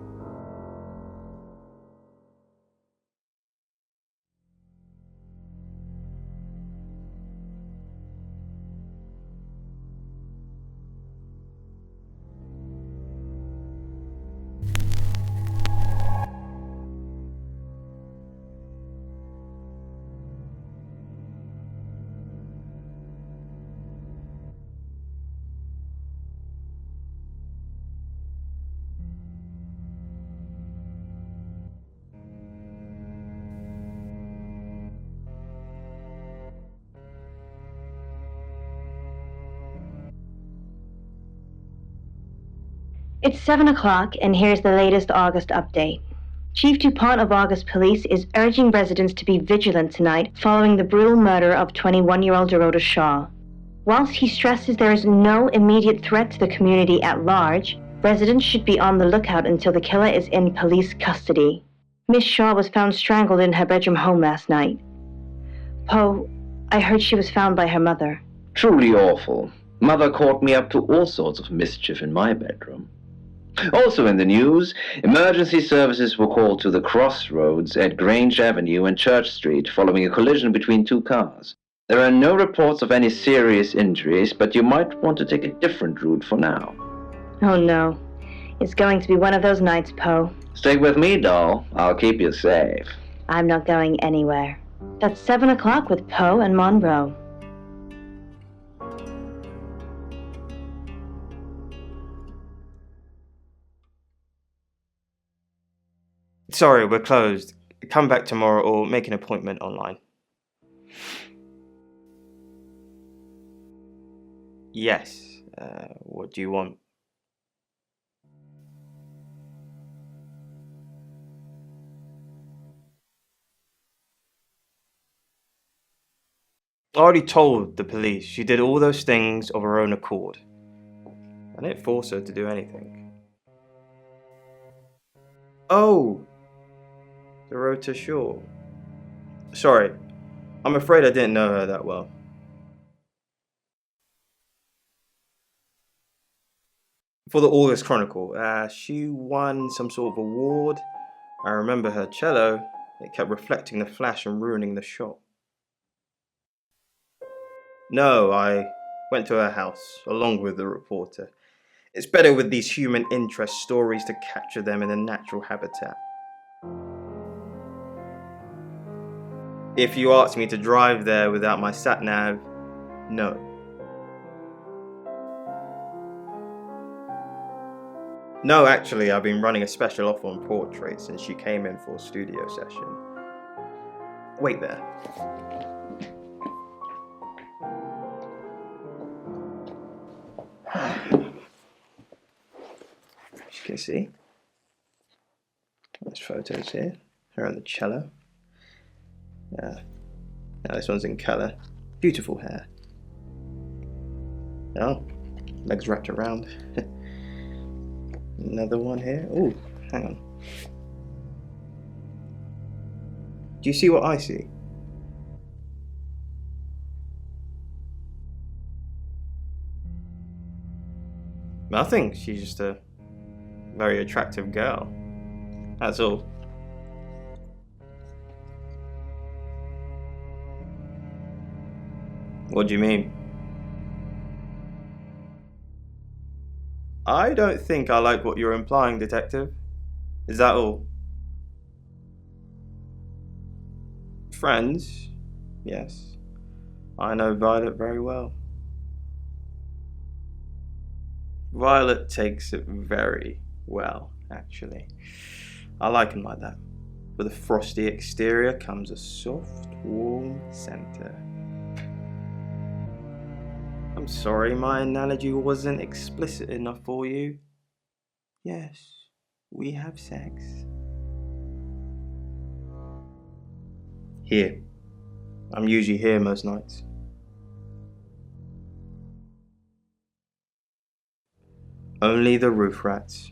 It's 7 o'clock, and here's the latest August update. Chief DuPont of August Police is urging residents to be vigilant tonight following the brutal murder of 21-year-old Dorota Shaw. Whilst he stresses there is no immediate threat to the community at large, residents should be on the lookout until the killer is in police custody. Miss Shaw was found strangled in her bedroom home last night. Poe, I heard she was found by her mother. Truly awful. Mother caught me up to all sorts of mischief in my bedroom. Also in the news, emergency services were called to the crossroads at Grange Avenue and Church Street following a collision between two cars. There are no reports of any serious injuries, but you might want to take a different route for now. Oh no. It's going to be one of those nights, Poe. Stick with me, doll. I'll keep you safe. I'm not going anywhere. That's 7 o'clock with Poe and Monroe. Sorry, we're closed. Come back tomorrow or make an appointment online. Yes. What do you want? I already told the police she did all those things of her own accord. I didn't force her to do anything. Oh! Dorota Shaw. Sorry, I'm afraid I didn't know her that well. For the August Chronicle, she won some sort of award. I remember her cello. It kept reflecting the flash and ruining the shot. No, I went to her house, along with the reporter. It's better with these human interest stories to capture them in a natural habitat. If you asked me to drive there without my sat-nav, no. No, actually, I've been running a special offer on portraits since she came in for a studio session. Wait there. As you can see, there's photos here. Her on the cello. Now this one's in colour. Beautiful hair. Oh, legs wrapped around. Another one here. Oh, hang on. Do you see what I see? Nothing. She's just a very attractive girl. That's all. What do you mean? I don't think I like what you're implying, Detective. Is that all? Friends? Yes. I know Violet very well. Violet takes it very well, actually. I like him like that. With a frosty exterior comes a soft, warm center. I'm sorry my analogy wasn't explicit enough for you. Yes, we have sex. Here. I'm usually here most nights. Only the roof rats.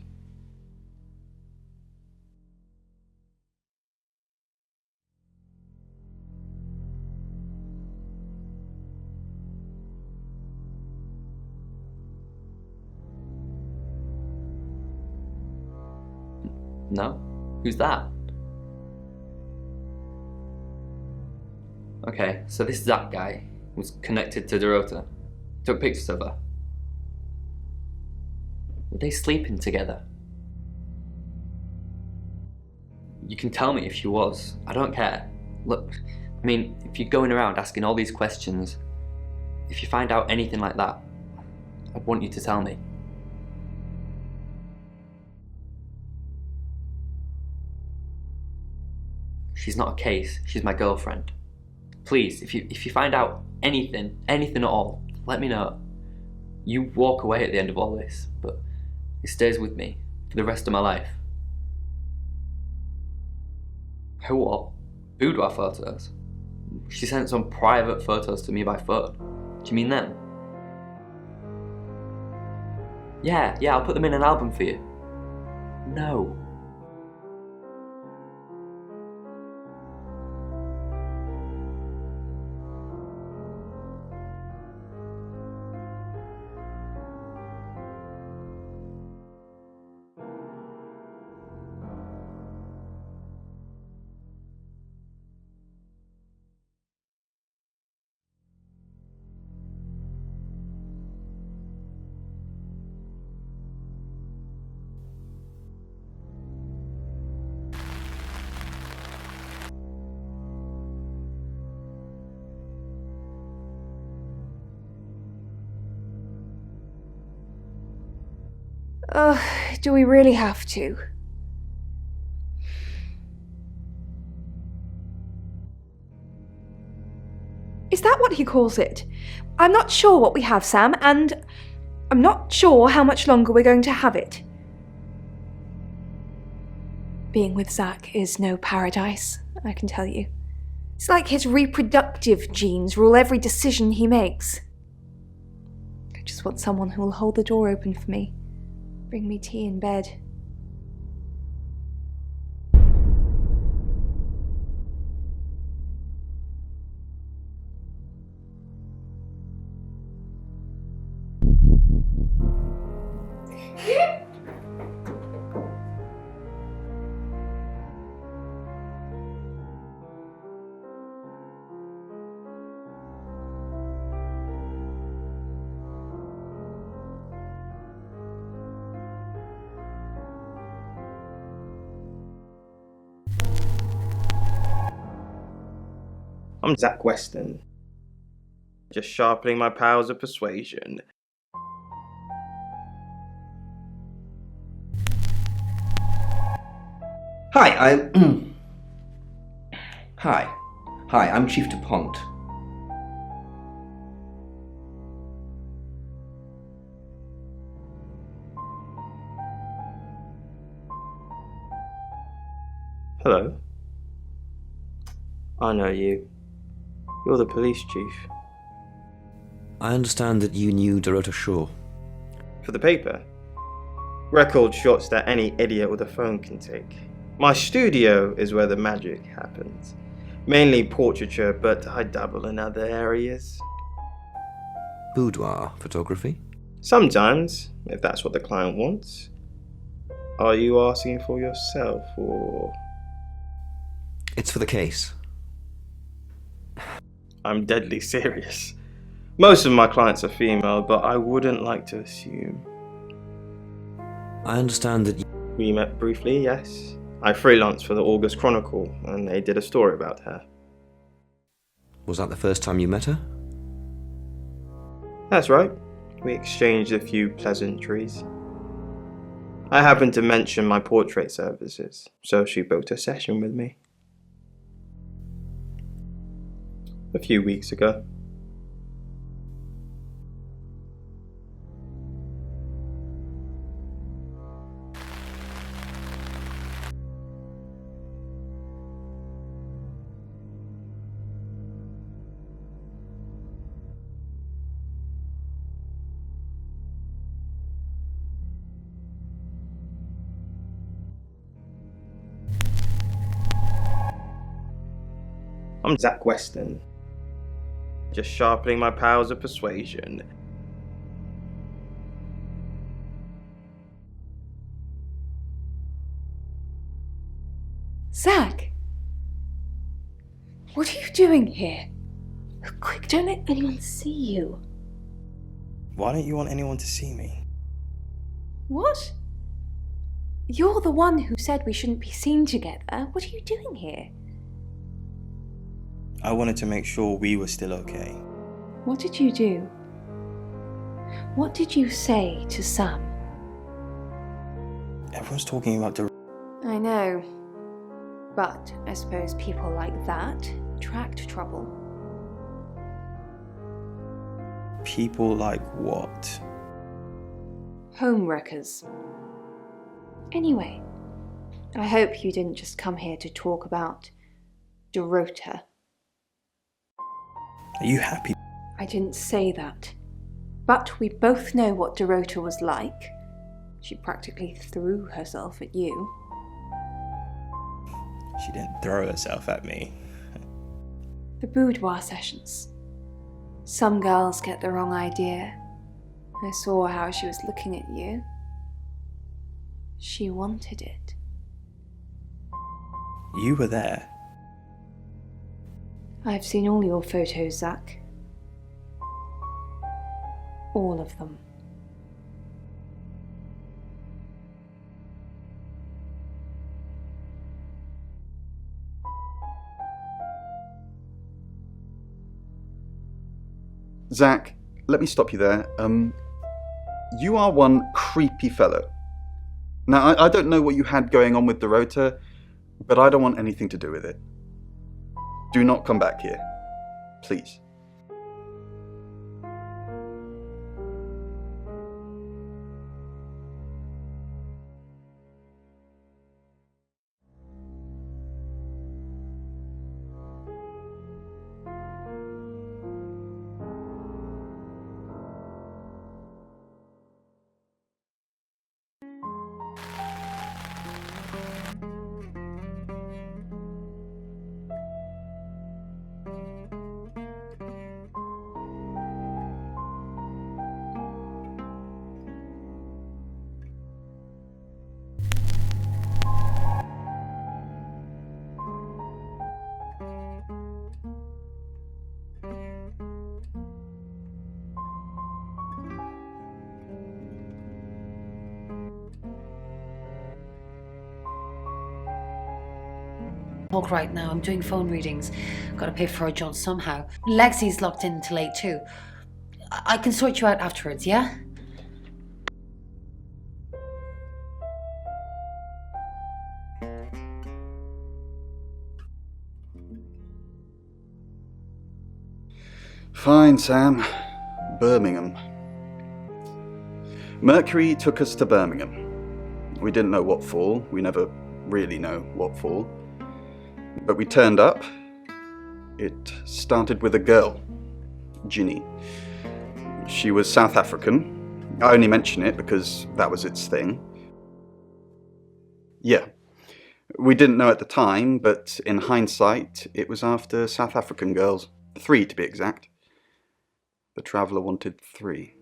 No? Who's that? Okay, so this Zach guy was connected to Dorota. Took pictures of her. Were they sleeping together? You can tell me if she was. I don't care. Look, I mean, if you're going around asking all these questions, if you find out anything like that, I want you to tell me. She's not a case, she's my girlfriend. Please, if you find out anything at all, let me know. You walk away at the end of all this, but it stays with me for the rest of my life. Her what? Boudoir photos? She sent some private photos to me by phone. Do you mean them? Yeah, I'll put them in an album for you. No. Do we really have to? Is that what he calls it? I'm not sure what we have, Sam, and I'm not sure how much longer we're going to have it. Being with Zach is no paradise, I can tell you. It's like his reproductive genes rule every decision he makes. I just want someone who will hold the door open for me, bring me tea in bed. I'm Zach Weston, just sharpening my powers of persuasion. Hi, I'm Chief DuPont. Hello. I know you. You're the police chief. I understand that you knew Dorota Shaw. For the paper. Record shots that any idiot with a phone can take. My studio is where the magic happens. Mainly portraiture, but I dabble in other areas. Boudoir photography? Sometimes, if that's what the client wants. Are you asking for yourself, or...? It's for the case. I'm deadly serious. Most of my clients are female, but I wouldn't like to assume. I understand that We met briefly, yes. I freelanced for the August Chronicle, and they did a story about her. Was that the first time you met her? That's right. We exchanged a few pleasantries. I happened to mention my portrait services, so she booked a session with me. A few weeks ago. I'm Zach Weston, just sharpening my powers of persuasion. Zach! What are you doing here? Quick, don't let anyone see you. Why don't you want anyone to see me? What? You're the one who said we shouldn't be seen together. What are you doing here? I wanted to make sure we were still okay. What did you do? What did you say to Sam? Everyone's talking about the... I know. But I suppose people like that attract trouble. People like what? Homewreckers. Anyway, I hope you didn't just come here to talk about Dorota. Are you happy? I didn't say that. But we both know what Dorota was like. She practically threw herself at you. She didn't throw herself at me. The boudoir sessions. Some girls get the wrong idea. I saw how she was looking at you. She wanted it. You were there. I've seen all your photos, Zach. All of them. Zach, let me stop you there. You are one creepy fellow. Now, I don't know what you had going on with Dorota, but I don't want anything to do with it. Do not come back here. Please. talk right now. I'm doing phone readings. Gotta pay for a job somehow. Lexi's locked in till 8 too. I can sort you out afterwards, yeah? Fine, Sam. Birmingham. Mercury took us to Birmingham. We didn't know what for. We never really know what for. But we turned up. It started with a girl, Ginny. She was South African. I only mention it because that was its thing. Yeah. We didn't know at the time, but in hindsight, it was after South African girls. 3 to be exact. The Traveller wanted 3.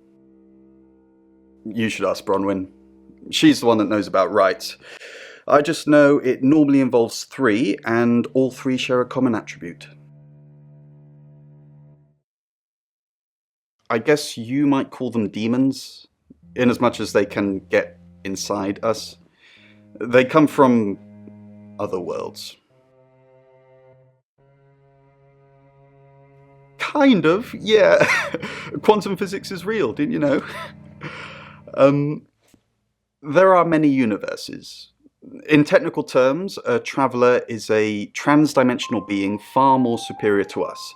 You should ask Bronwyn. She's the one that knows about rights. I just know it normally involves 3, and all 3 share a common attribute. I guess you might call them demons, in as much as they can get inside us. They come from other worlds. Kind of, yeah. Quantum physics is real, didn't you know? There are many universes. In technical terms, a traveller is a trans-dimensional being far more superior to us,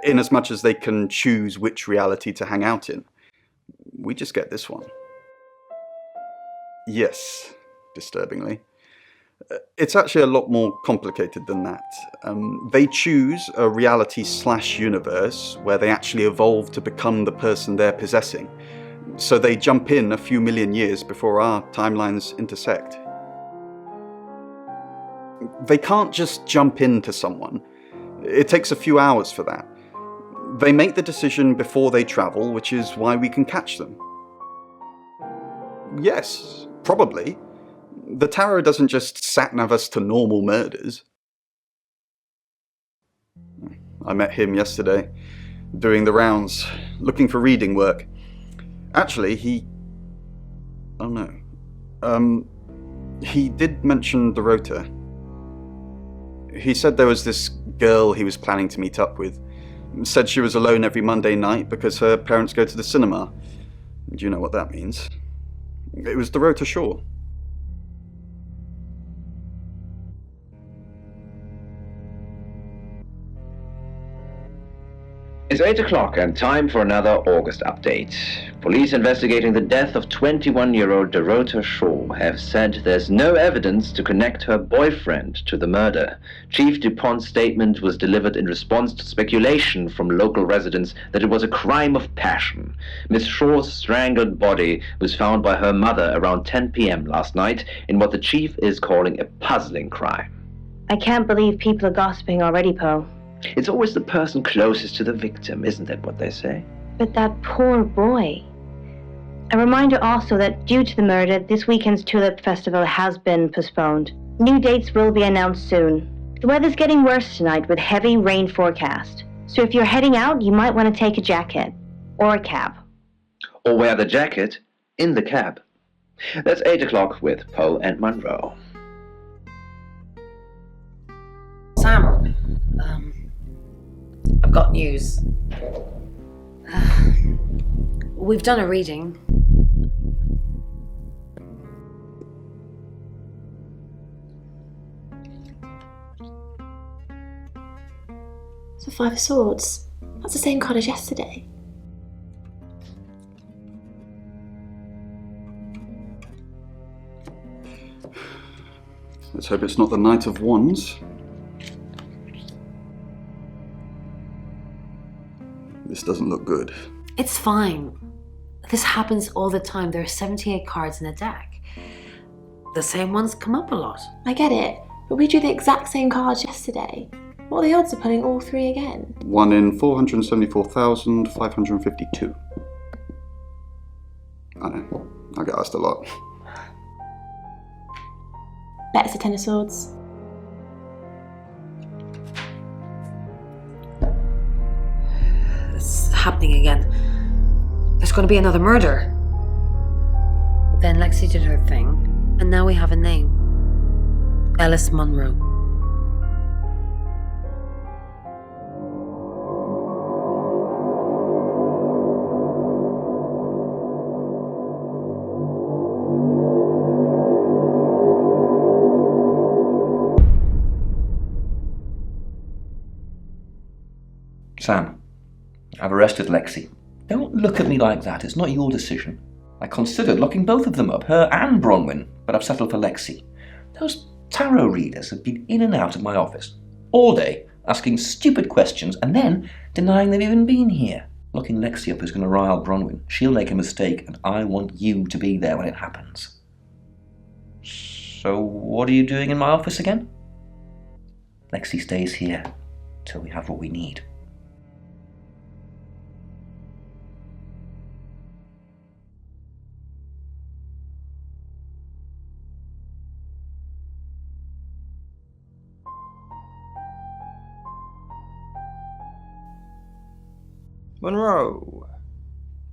in as much as they can choose which reality to hang out in. We just get this one. Yes, disturbingly. It's actually a lot more complicated than that. They choose a reality/universe where they actually evolve to become the person they're possessing. So they jump in a few million years before our timelines intersect. They can't just jump into someone. It takes a few hours for that. They make the decision before they travel, which is why we can catch them. Yes, probably. The tarot doesn't just sat-nav us to normal murders. I met him yesterday, doing the rounds, looking for reading work. Actually, he did mention the rota. He said there was this girl he was planning to meet up with. Said she was alone every Monday night because her parents go to the cinema. Do you know what that means? It was the rota Shaw. It's 8 o'clock and time for another August update. Police investigating the death of 21-year-old Dorota Shaw have said there's no evidence to connect her boyfriend to the murder. Chief DuPont's statement was delivered in response to speculation from local residents that it was a crime of passion. Miss Shaw's strangled body was found by her mother around 10 p.m. last night in what the chief is calling a puzzling crime. I can't believe people are gossiping already, Poe. It's always the person closest to the victim, isn't that what they say? But that poor boy. A reminder also that due to the murder, this weekend's Tulip Festival has been postponed. New dates will be announced soon. The weather's getting worse tonight with heavy rain forecast. So if you're heading out, you might want to take a jacket. Or a cab. Or wear the jacket in the cab. That's 8 o'clock with Poe and Monroe. Sam, I've got news. We've done a reading. So 5 of Swords. That's the same card as yesterday. Let's hope it's not the Knight of Wands. This doesn't look good. It's fine. This happens all the time. There are 78 cards in a deck. The same ones come up a lot. I get it, but we drew the exact same cards yesterday. What are the odds of pulling all 3 again? 1 in 474,552. I know. I get asked a lot. Bet it's a 10 of Swords. It's happening again. There's going to be another murder. Then Lexi did her thing, and now we have a name. Alice Munro. Sam, I've arrested Lexi. Don't look at me like that. It's not your decision. I considered locking both of them up, her and Bronwyn, but I've settled for Lexi. Those tarot readers have been in and out of my office all day, asking stupid questions and then denying they've even been here. Locking Lexi up is going to rile Bronwyn. She'll make a mistake, and I want you to be there when it happens. So what are you doing in my office again? Lexi stays here till we have what we need. Monroe.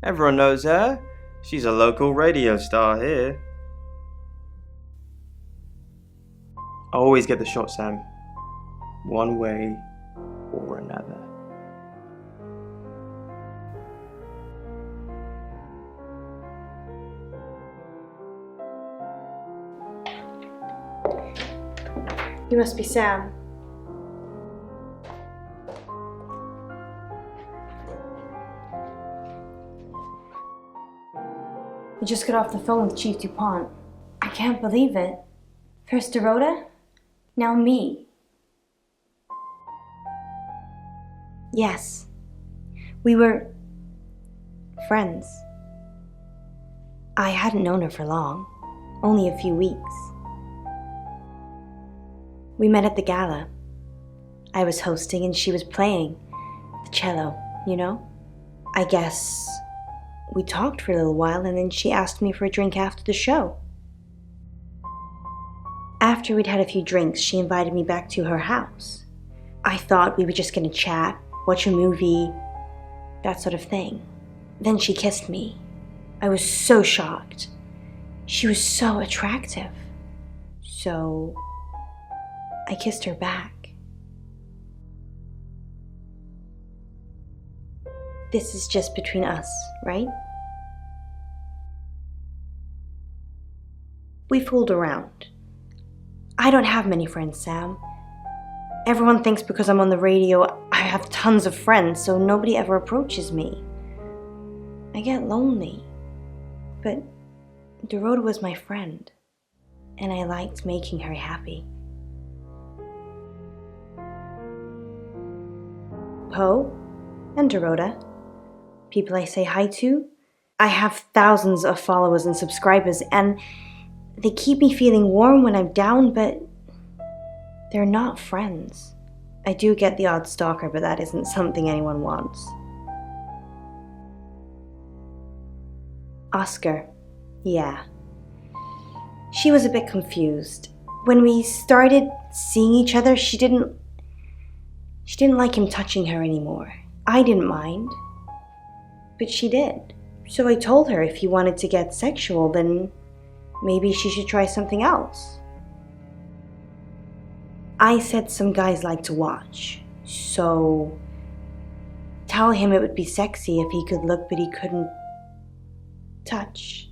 Everyone knows her. She's a local radio star here. I always get the shot, Sam. One way or another. You must be Sam. I just got off the phone with Chief DuPont. I can't believe it. First Dorota, now me. Yes, we were friends. I hadn't known her for long, only a few weeks. We met at the gala. I was hosting and she was playing the cello, you know? I guess we talked for a little while and then she asked me for a drink after the show. After we'd had a few drinks, she invited me back to her house. I thought we were just gonna chat, watch a movie, that sort of thing. Then she kissed me. I was so shocked. She was so attractive. So I kissed her back. This is just between us, right? We fooled around. I don't have many friends, Sam. Everyone thinks because I'm on the radio, I have tons of friends, so nobody ever approaches me. I get lonely. But Dorota was my friend, and I liked making her happy. Poe and Dorota, people I say hi to. I have thousands of followers and subscribers, and they keep me feeling warm when I'm down, but they're not friends. I do get the odd stalker, but that isn't something anyone wants. Oscar, yeah. She was a bit confused. When we started seeing each other, she didn't like him touching her anymore. I didn't mind, but she did. So I told her if he wanted to get sexual, then maybe she should try something else. I said some guys like to watch, so tell him it would be sexy if he could look but he couldn't touch.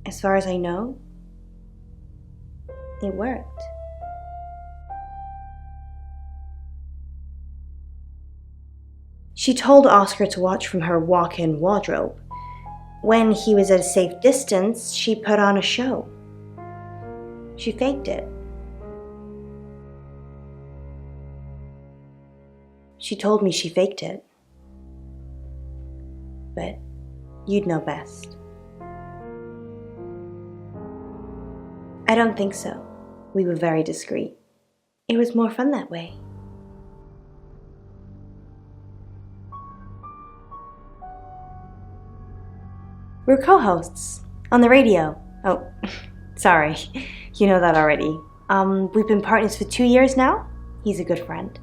As far as I know, it worked. She told Oscar to watch from her walk-in wardrobe. When he was at a safe distance, she put on a show. She faked it. She told me she faked it. But you'd know best. I don't think so. We were very discreet. It was more fun that way. We're co-hosts on the radio. Oh, sorry. You know that already. We've been partners for 2 years now. He's a good friend.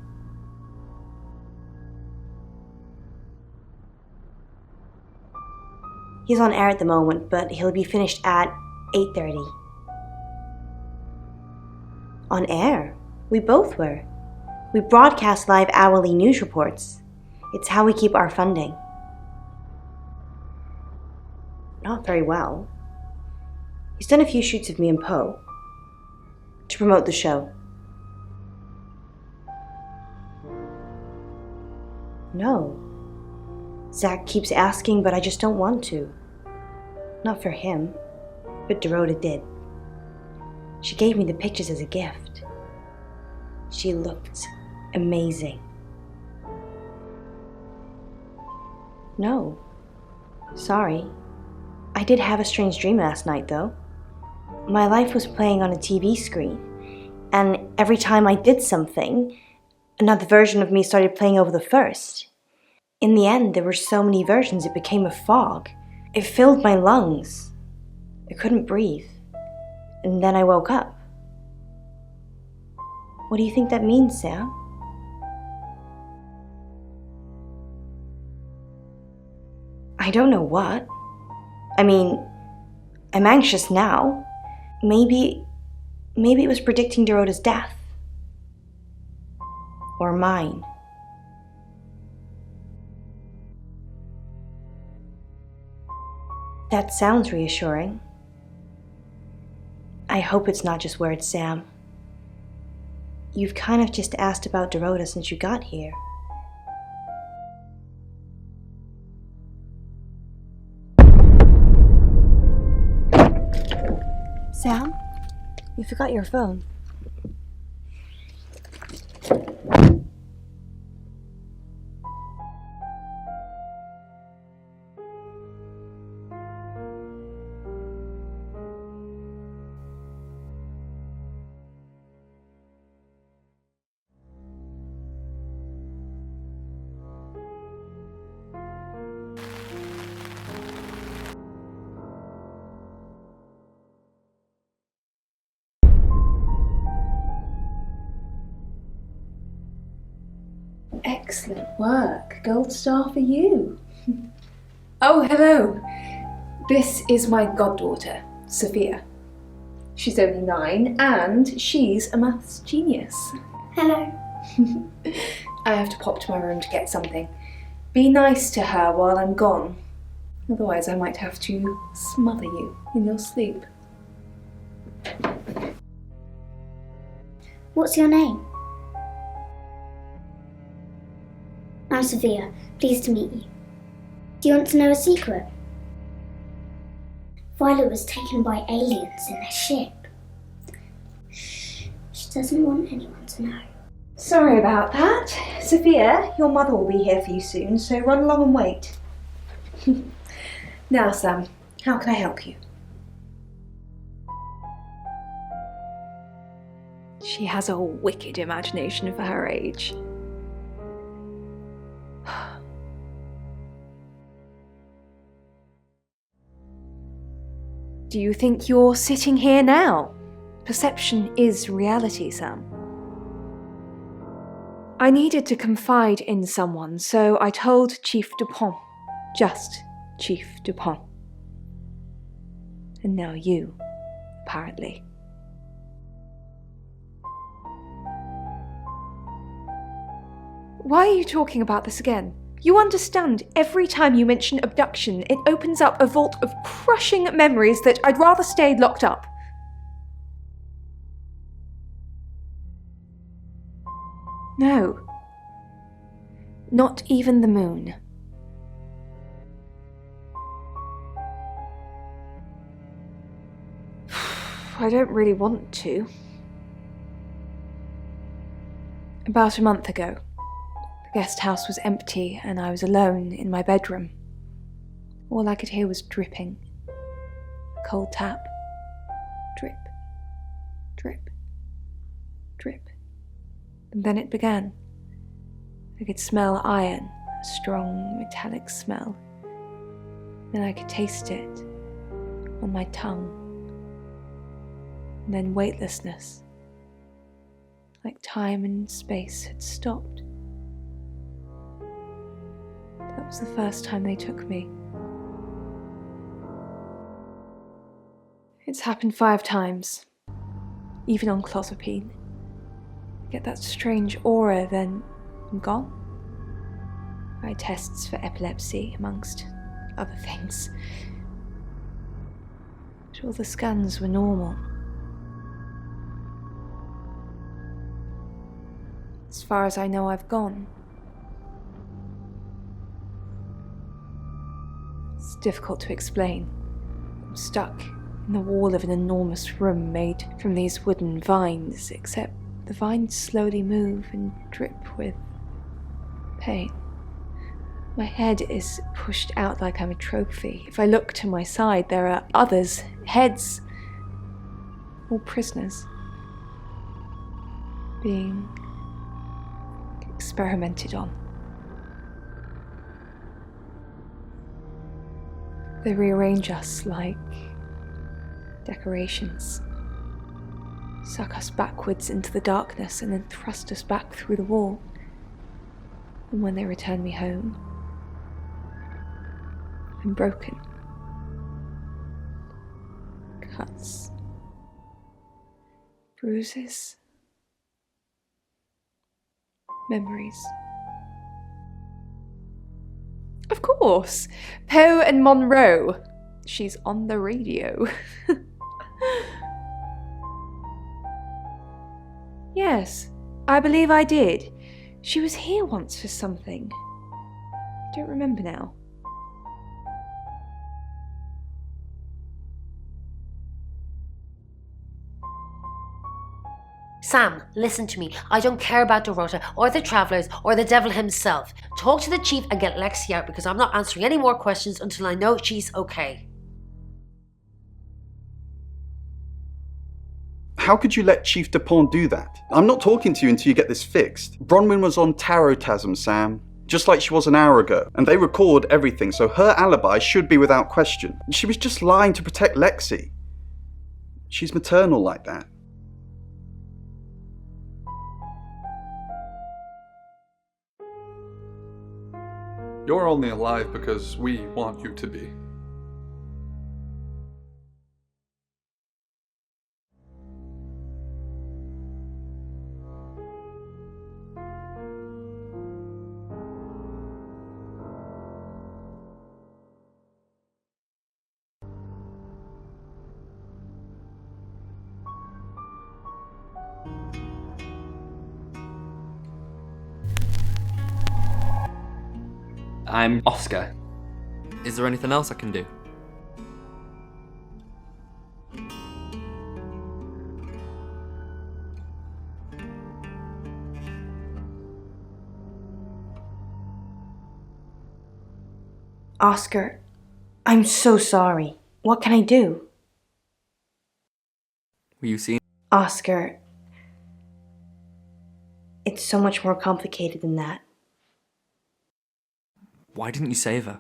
He's on air at the moment, but he'll be finished at 8:30. On air? We both were. We broadcast live hourly news reports. It's how we keep our funding. Not very well. He's done a few shoots of me and Poe to promote the show. No. Zach keeps asking, but I just don't want to. Not for him, but Dorota did. She gave me the pictures as a gift. She looked amazing. No. Sorry. I did have a strange dream last night, though. My life was playing on a TV screen, and every time I did something, another version of me started playing over the first. In the end, there were so many versions it became a fog. It filled my lungs. I couldn't breathe. And then I woke up. What do you think that means, Sam? I don't know what. I mean, I'm anxious now. Maybe it was predicting Dorota's death. Or mine. That sounds reassuring. I hope it's not just words, Sam. You've kind of just asked about Dorota since you got here. Sam, you forgot your phone. Excellent work. Gold star for you. Oh, hello. This is my goddaughter, Sophia. She's only 9 and she's a maths genius. Hello. I have to pop to my room to get something. Be nice to her while I'm gone. Otherwise I might have to smother you in your sleep. What's your name? I'm Sophia. Pleased to meet you. Do you want to know a secret? Violet was taken by aliens in a ship. Shh. She doesn't want anyone to know. Sorry about that. Sophia, your mother will be here for you soon, so run along and wait. Now, Sam, how can I help you? She has a wicked imagination for her age. Do you think you're sitting here now? Perception is reality, Sam. I needed to confide in someone, so I told Chief Dupont. Just Chief Dupont. And now you, apparently. Why are you talking about this again? You understand, every time you mention abduction, it opens up a vault of crushing memories that I'd rather stay locked up. No. Not even the moon. I don't really want to. About a month ago. The guest house was empty and I was alone in my bedroom. All I could hear was dripping. A cold tap. Drip. Drip. Drip. And then it began. I could smell iron, a strong metallic smell. Then I could taste it on my tongue. And then weightlessness. Like time and space had stopped. That was the first time they took me. It's happened 5 times, even on clozapine. I get that strange aura, then I'm gone. I had tests for epilepsy, amongst other things. But all the scans were normal. As far as I know, I've gone. It's difficult to explain. I'm stuck in the wall of an enormous room made from these wooden vines, except the vines slowly move and drip with pain. My head is pushed out like I'm a trophy. If I look to my side, there are others, heads, all prisoners, being experimented on. They rearrange us like decorations, suck us backwards into the darkness and then thrust us back through the wall. And when they return me home, I'm broken. Cuts, bruises, memories. Of course! Poe and Monroe. She's on the radio. Yes, I believe I did. She was here once for something. I don't remember now. Sam, listen to me. I don't care about Dorota or the Travellers or the devil himself. Talk to the chief and get Lexi out because I'm not answering any more questions until I know she's okay. How could you let Chief DuPont do that? I'm not talking to you until you get this fixed. Bronwyn was on Tarotasm, Sam. Just like she was an hour ago. And they record everything, so her alibi should be without question. She was just lying to protect Lexi. She's maternal like that. You're only alive because we want you to be. I'm Oscar. Is there anything else I can do? Oscar, I'm so sorry. What can I do? Were you seeing? Oscar, it's so much more complicated than that. Why didn't you save her?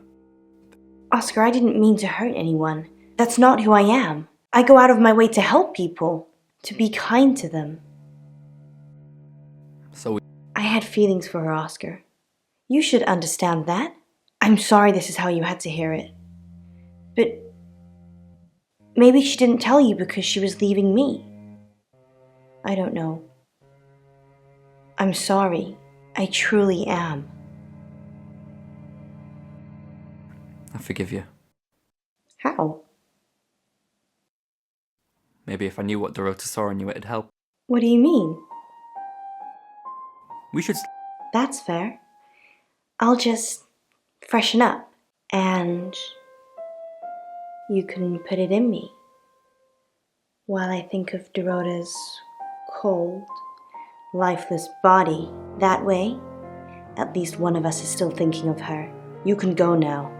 Oscar, I didn't mean to hurt anyone. That's not who I am. I go out of my way to help people, to be kind to them. So I had feelings for her, Oscar. You should understand that. I'm sorry this is how you had to hear it. But maybe she didn't tell you because she was leaving me. I don't know. I'm sorry. I truly am. I forgive you. How? Maybe if I knew what Dorota saw in you, it'd help. What do you mean? We should... That's fair. I'll just freshen up, and you can put it in me while I think of Dorota's cold, lifeless body. That way, at least one of us is still thinking of her. You can go now.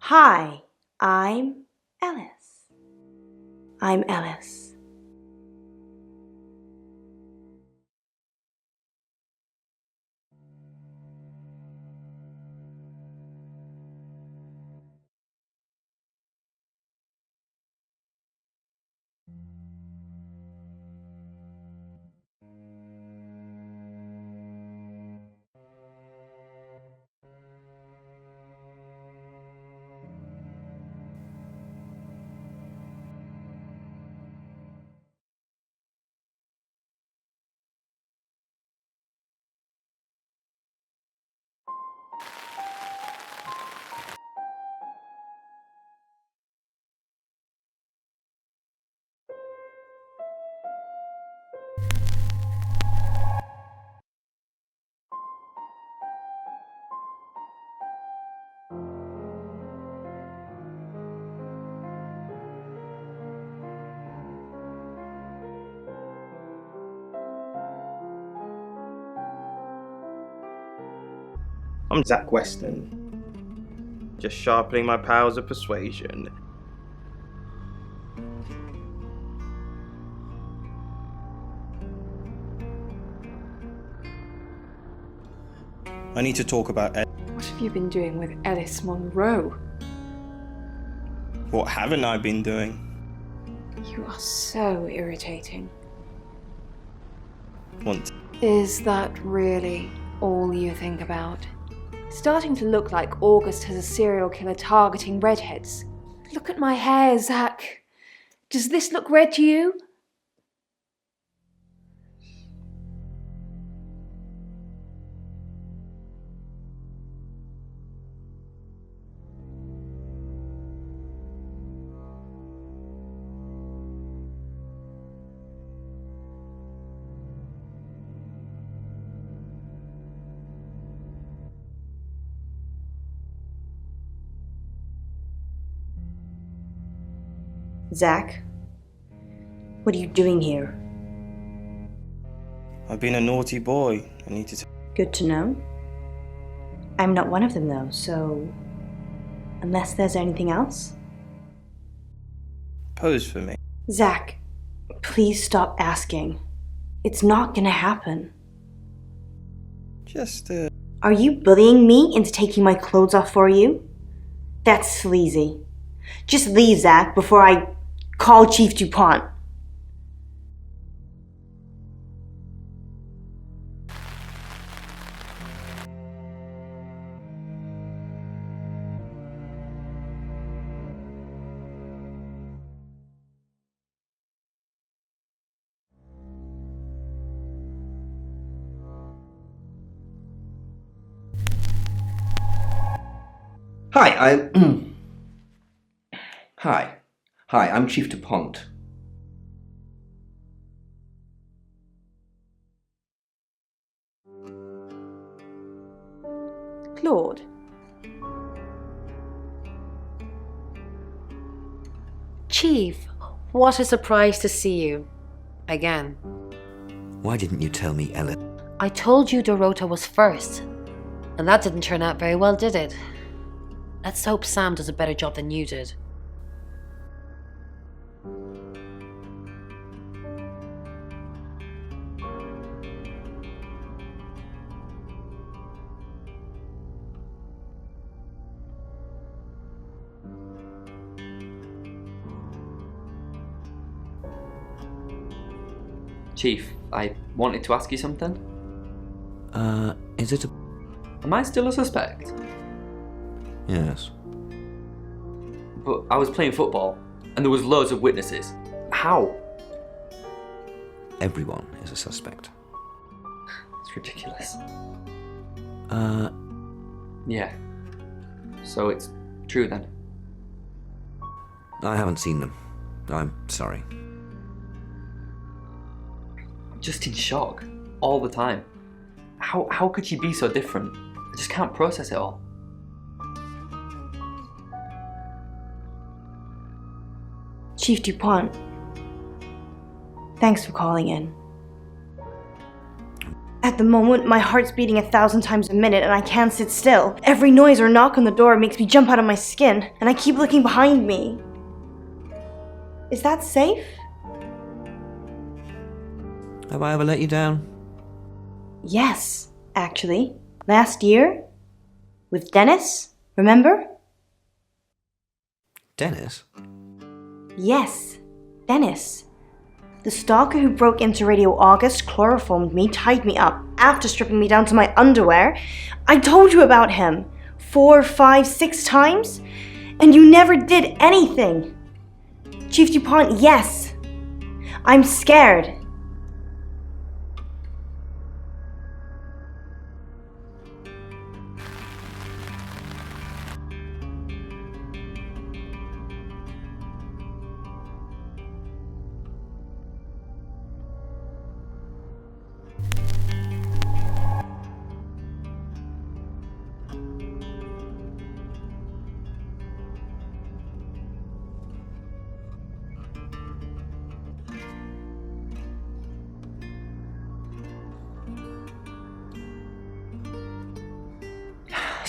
Hi, I'm Ellis. I'm Ellis. I'm Zach Weston. Just sharpening my powers of persuasion. I need to talk about What have you been doing with Ellis Monroe? What haven't I been doing? You are so irritating. Want Is that really all you think about? Starting to look like August has a serial killer targeting redheads. Look at my hair, Zach. Does this look red to you? Zach, what are you doing here? I've been a naughty boy. I need to. Good to know. I'm not one of them though, so unless there's anything else? Pose for me. Zach, please stop asking. It's not gonna happen. Just, Are you bullying me into taking my clothes off for you? That's sleazy. Just leave, Zach, before I call Chief DuPont. Hi, I'm Chief DuPont. Claude. Chief, what a surprise to see you. Again. Why didn't you tell me, Ellen? I told you Dorota was first. And that didn't turn out very well, did it? Let's hope Sam does a better job than you did. Chief, I wanted to ask you something. Is it a... Am I still a suspect? Yes. But I was playing football, and there was loads of witnesses. How? Everyone is a suspect. It's ridiculous. Uh... Yeah. So it's true then? I haven't seen them. I'm sorry. Just in shock. All the time. How could she be so different? I just can't process it all. Chief DuPont, thanks for calling in. At the moment, my heart's beating 1,000 times a minute and I can't sit still. Every noise or knock on the door makes me jump out of my skin, and I keep looking behind me. Is that safe? Have I ever let you down? Yes, actually. Last year? With Dennis, remember? Dennis? Yes, Dennis. The stalker who broke into Radio August chloroformed me, tied me up, after stripping me down to my underwear. I told you about him 4, 5, 6 times, and you never did anything. Chief DuPont, yes. I'm scared.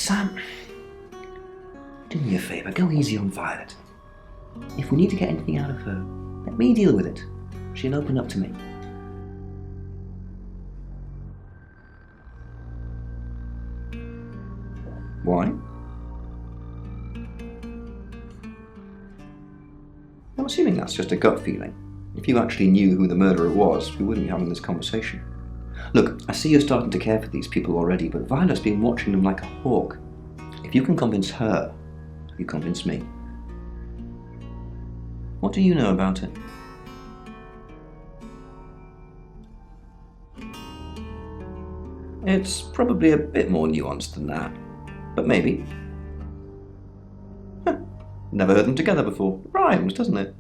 Sam, do me a favour, go easy on Violet. If we need to get anything out of her, let me deal with it. She'll open up to me. Why? I'm assuming that's just a gut feeling. If you actually knew who the murderer was, we wouldn't be having this conversation. Look, I see you're starting to care for these people already, but Violet's been watching them like a hawk. If you can convince her, you convince me. What do you know about it? It's probably a bit more nuanced than that, but maybe. Never heard them together before. Rhymes, doesn't it?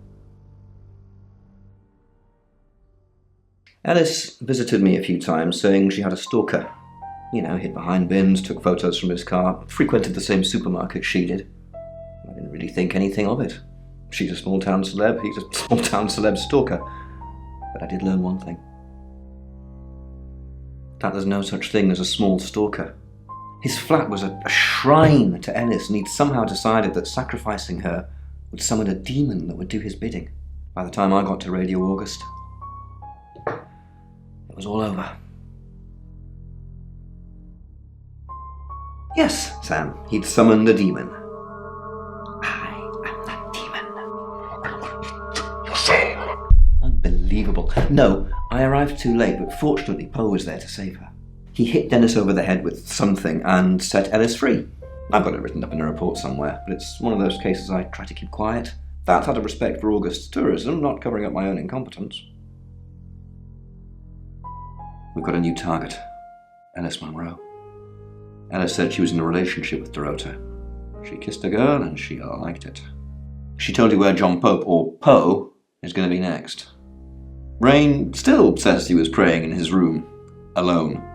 Alice visited me a few times, saying she had a stalker. You know, hid behind bins, took photos from his car, frequented the same supermarket she did. I didn't really think anything of it. She's a small-town celeb, he's a small-town celeb stalker. But I did learn one thing. That there's no such thing as a small stalker. His flat was a shrine to Ellis, and he'd somehow decided that sacrificing her would summon a demon that would do his bidding. By the time I got to Radio August, it was all over. Yes, Sam, he'd summoned a demon. I am that demon. You're saying? Unbelievable. No, I arrived too late, but fortunately Poe was there to save her. He hit Dennis over the head with something and set Ellis free. I've got it written up in a report somewhere, but it's one of those cases I try to keep quiet. That's out of respect for August's tourism, not covering up my own incompetence. We've got a new target. Ellis Monroe. Ellis said she was in a relationship with Dorota. She kissed a girl and she liked it. She told you where John Pope, or Poe, is going to be next. Rain still says he was praying in his room, alone.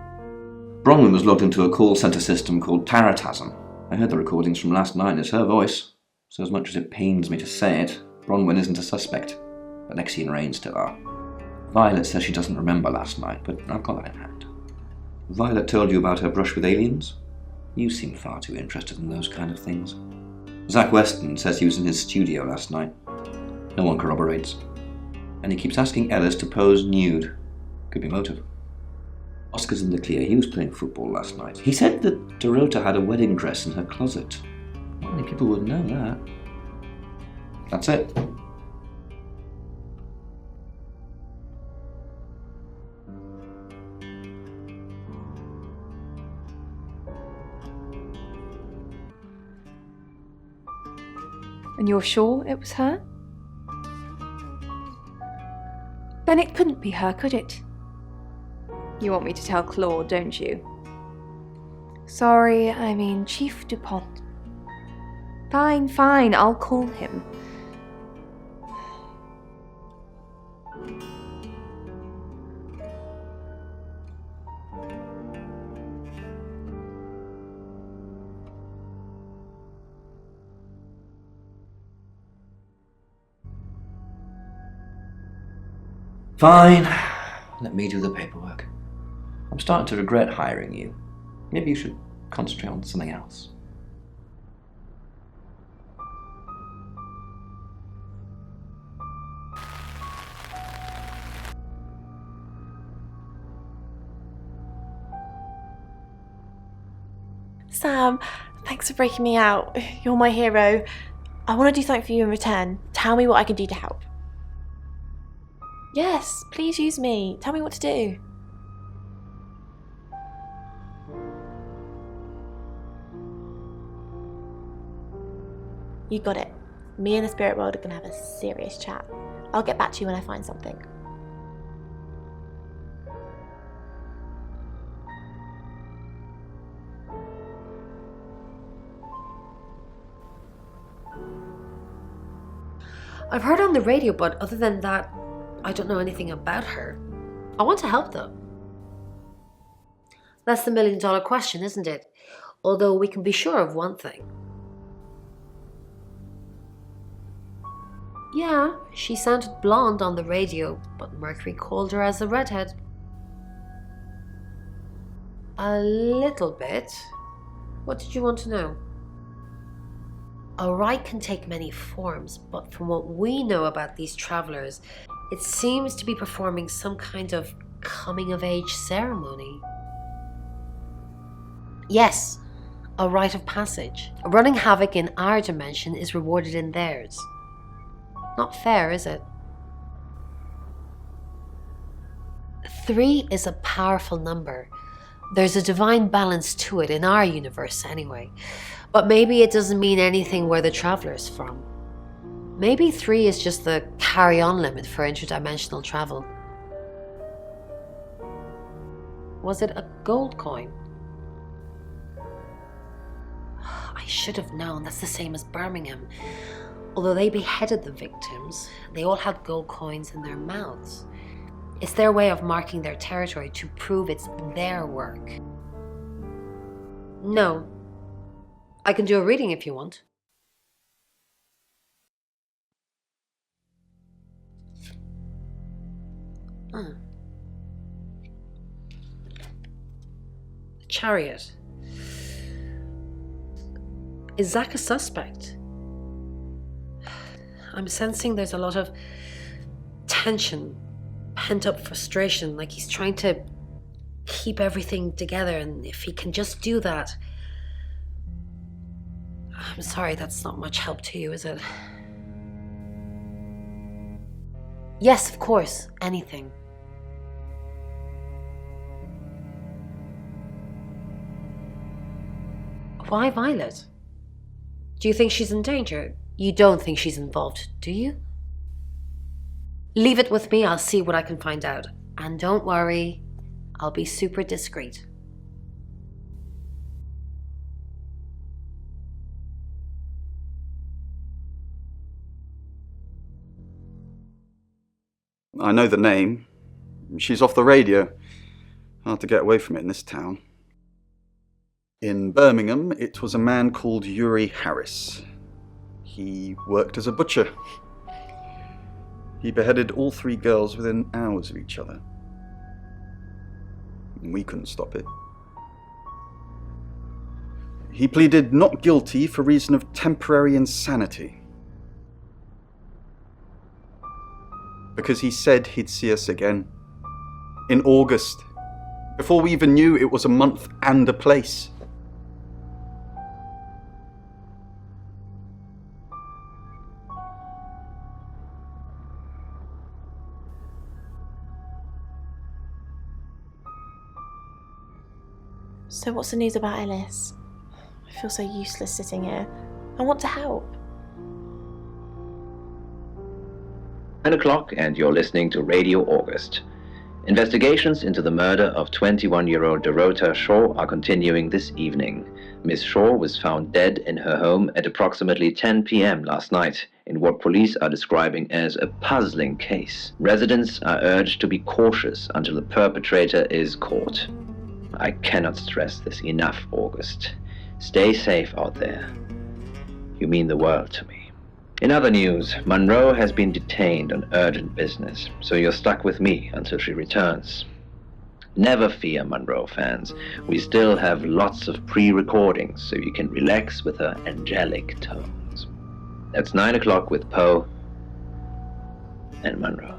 Bronwyn was logged into a call centre system called Taratasm. I heard the recordings from last night, it's her voice. So as much as it pains me to say it, Bronwyn isn't a suspect, but Lexi and Rain still are. Violet says she doesn't remember last night, but I've got that in hand. Violet told you about her brush with aliens? You seem far too interested in those kind of things. Zach Weston says he was in his studio last night. No one corroborates. And he keeps asking Ellis to pose nude. Could be motive. Oscar's in the clear, he was playing football last night. He said that Dorota had a wedding dress in her closet. Not many people would know that. That's it. And you're sure it was her? Then it couldn't be her, could it? You want me to tell Claude, don't you? Sorry, I mean Chief DuPont. Fine, I'll call him. Fine. Let me do the paperwork. I'm starting to regret hiring you. Maybe you should concentrate on something else. Sam, thanks for breaking me out. You're my hero. I want to do something for you in return. Tell me what I can do to help. Yes, please use me. Tell me what to do. You got it. Me and the spirit world are going to have a serious chat. I'll get back to you when I find something. I've heard on the radio, but other than that, I don't know anything about her. I want to help though. That's the million-dollar question, isn't it? Although we can be sure of one thing. Yeah, she sounded blonde on the radio, but Mercury called her as a redhead. A little bit. What did you want to know? A rite can take many forms, but from what we know about these travelers, it seems to be performing some kind of coming-of-age ceremony. Yes, a rite of passage. Running havoc in our dimension is rewarded in theirs. Not fair, is it? 3 is a powerful number. There's a divine balance to it in our universe anyway. But maybe it doesn't mean anything where the traveler's from. Maybe 3 is just the carry-on limit for interdimensional travel. Was it a gold coin? I should have known. That's the same as Birmingham. Although they beheaded the victims, they all had gold coins in their mouths. It's their way of marking their territory to prove it's their work. No. I can do a reading if you want. The Chariot. Is Zach a suspect? I'm sensing there's a lot of tension, pent-up frustration, like he's trying to keep everything together, and if he can just do that... I'm sorry, that's not much help to you, is it? Yes, of course, anything. Why Violet? Do you think she's in danger? You don't think she's involved, do you? Leave it with me, I'll see what I can find out. And don't worry, I'll be super discreet. I know the name. She's off the radio. Hard to get away from it in this town. In Birmingham, it was a man called Yuri Harris. He worked as a butcher. He beheaded all 3 girls within hours of each other. We couldn't stop it. He pleaded not guilty for reason of temporary insanity. Because he said he'd see us again. In August. Before we even knew it was a month and a place. So what's the news about Ellis? I feel so useless sitting here. I want to help. 9 o'clock, and you're listening to Radio August. Investigations into the murder of 21-year-old Dorota Shaw are continuing this evening. Miss Shaw was found dead in her home at approximately 10 p.m. last night in what police are describing as a puzzling case. Residents are urged to be cautious until the perpetrator is caught. I cannot stress this enough, August. Stay safe out there. You mean the world to me. In other news, Monroe has been detained on urgent business, so you're stuck with me until she returns. Never fear, Monroe fans. We still have lots of pre-recordings, so you can relax with her angelic tones. That's 9 o'clock with Poe and Monroe.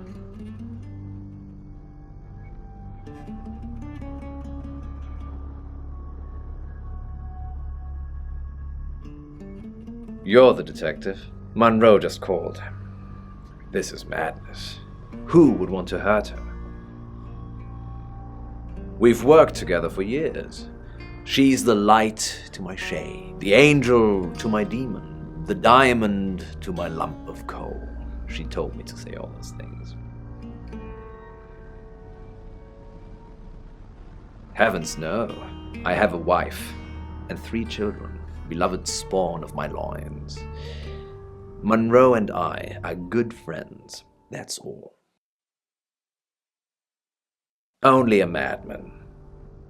You're the detective. Monroe just called. This is madness. Who would want to hurt her? We've worked together for years. She's the light to my shade, the angel to my demon, the diamond to my lump of coal. She told me to say all those things. Heavens no. I have a wife and 3 children, beloved spawn of my loins. Monroe and I are good friends, that's all. Only a madman.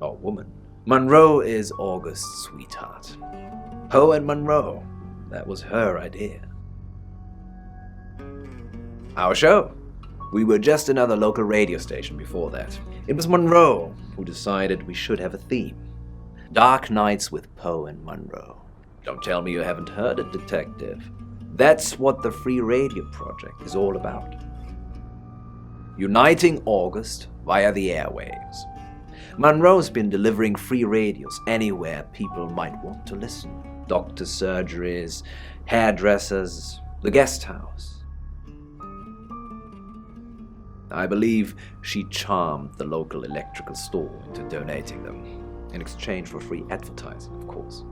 Or woman. Monroe is August's sweetheart. Poe and Monroe, that was her idea. Our show. We were just another local radio station before that. It was Monroe who decided we should have a theme. Dark Nights with Poe and Monroe. Don't tell me you haven't heard it, Detective. That's what the Free Radio Project is all about. Uniting August via the airwaves. Monroe's been delivering free radios anywhere people might want to listen. Doctor's surgeries, hairdressers, the guest house. I believe she charmed the local electrical store into donating them, in exchange for free advertising, of course.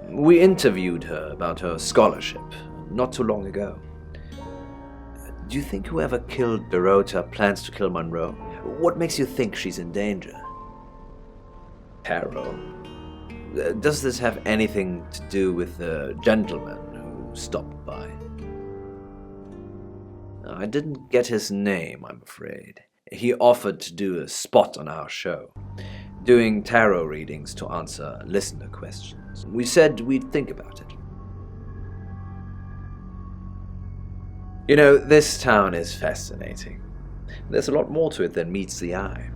We interviewed her about her scholarship not too long ago. Do you think whoever killed Dorota plans to kill Monroe? What makes you think she's in danger? Tarot. Does this have anything to do with the gentleman who stopped by? I didn't get his name, I'm afraid. He offered to do a spot on our show, doing tarot readings to answer listener questions. We said we'd think about it. You know, this town is fascinating. There's a lot more to it than meets the eye.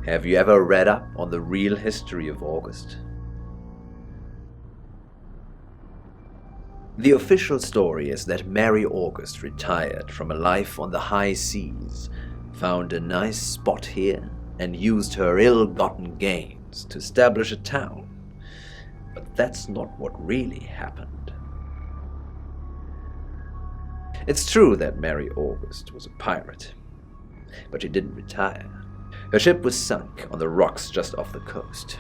Have you ever read up on the real history of August? The official story is that Mary August retired from a life on the high seas, found a nice spot here, and used her ill-gotten gains to establish a town. But that's not what really happened. It's true that Mary August was a pirate, but she didn't retire. Her ship was sunk on the rocks just off the coast.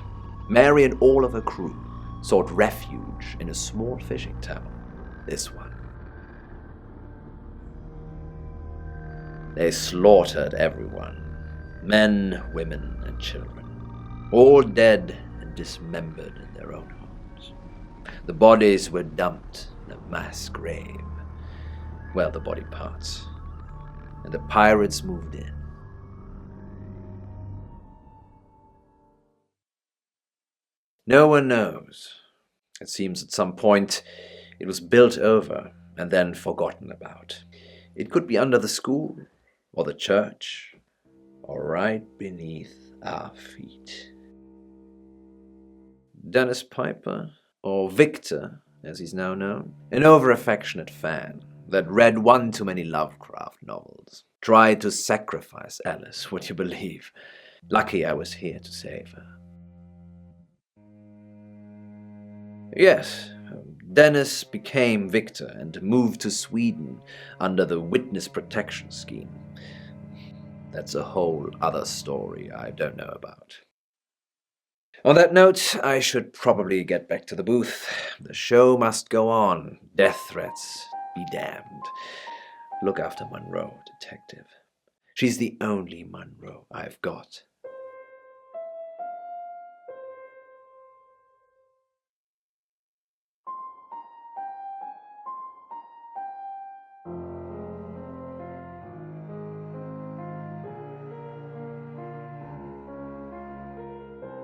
Mary and all of her crew sought refuge in a small fishing town, this one. They slaughtered everyone, men, women, and children, all dead and dismembered in their own homes. The bodies were dumped in a mass grave. Well, the body parts. And the pirates moved in. No one knows. It seems at some point it was built over and then forgotten about. It could be under the school, or the church, or right beneath our feet. Dennis Piper, or Victor, as he's now known, an over-affectionate fan that read one too many Lovecraft novels, tried to sacrifice Alice, would you believe? Lucky I was here to save her. Yes, Dennis became Victor and moved to Sweden under the witness protection scheme. That's a whole other story I don't know about. On that note, I should probably get back to the booth. The show must go on. Death threats be damned. Look after Monroe, Detective. She's the only Monroe I've got.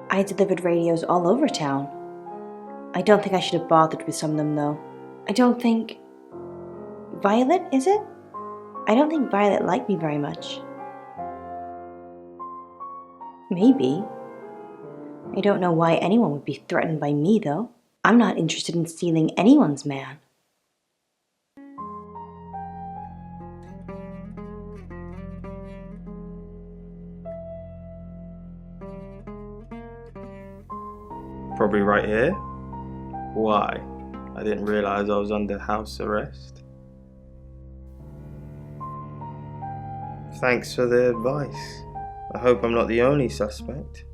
I delivered radios all over town. I don't think I should have bothered with some of them, though. I don't think... Violet, is it? I don't think Violet liked me very much. Maybe. I don't know why anyone would be threatened by me, though. I'm not interested in stealing anyone's man. Probably right here. Why? I didn't realize I was under house arrest. Thanks for the advice. I hope I'm not the only suspect.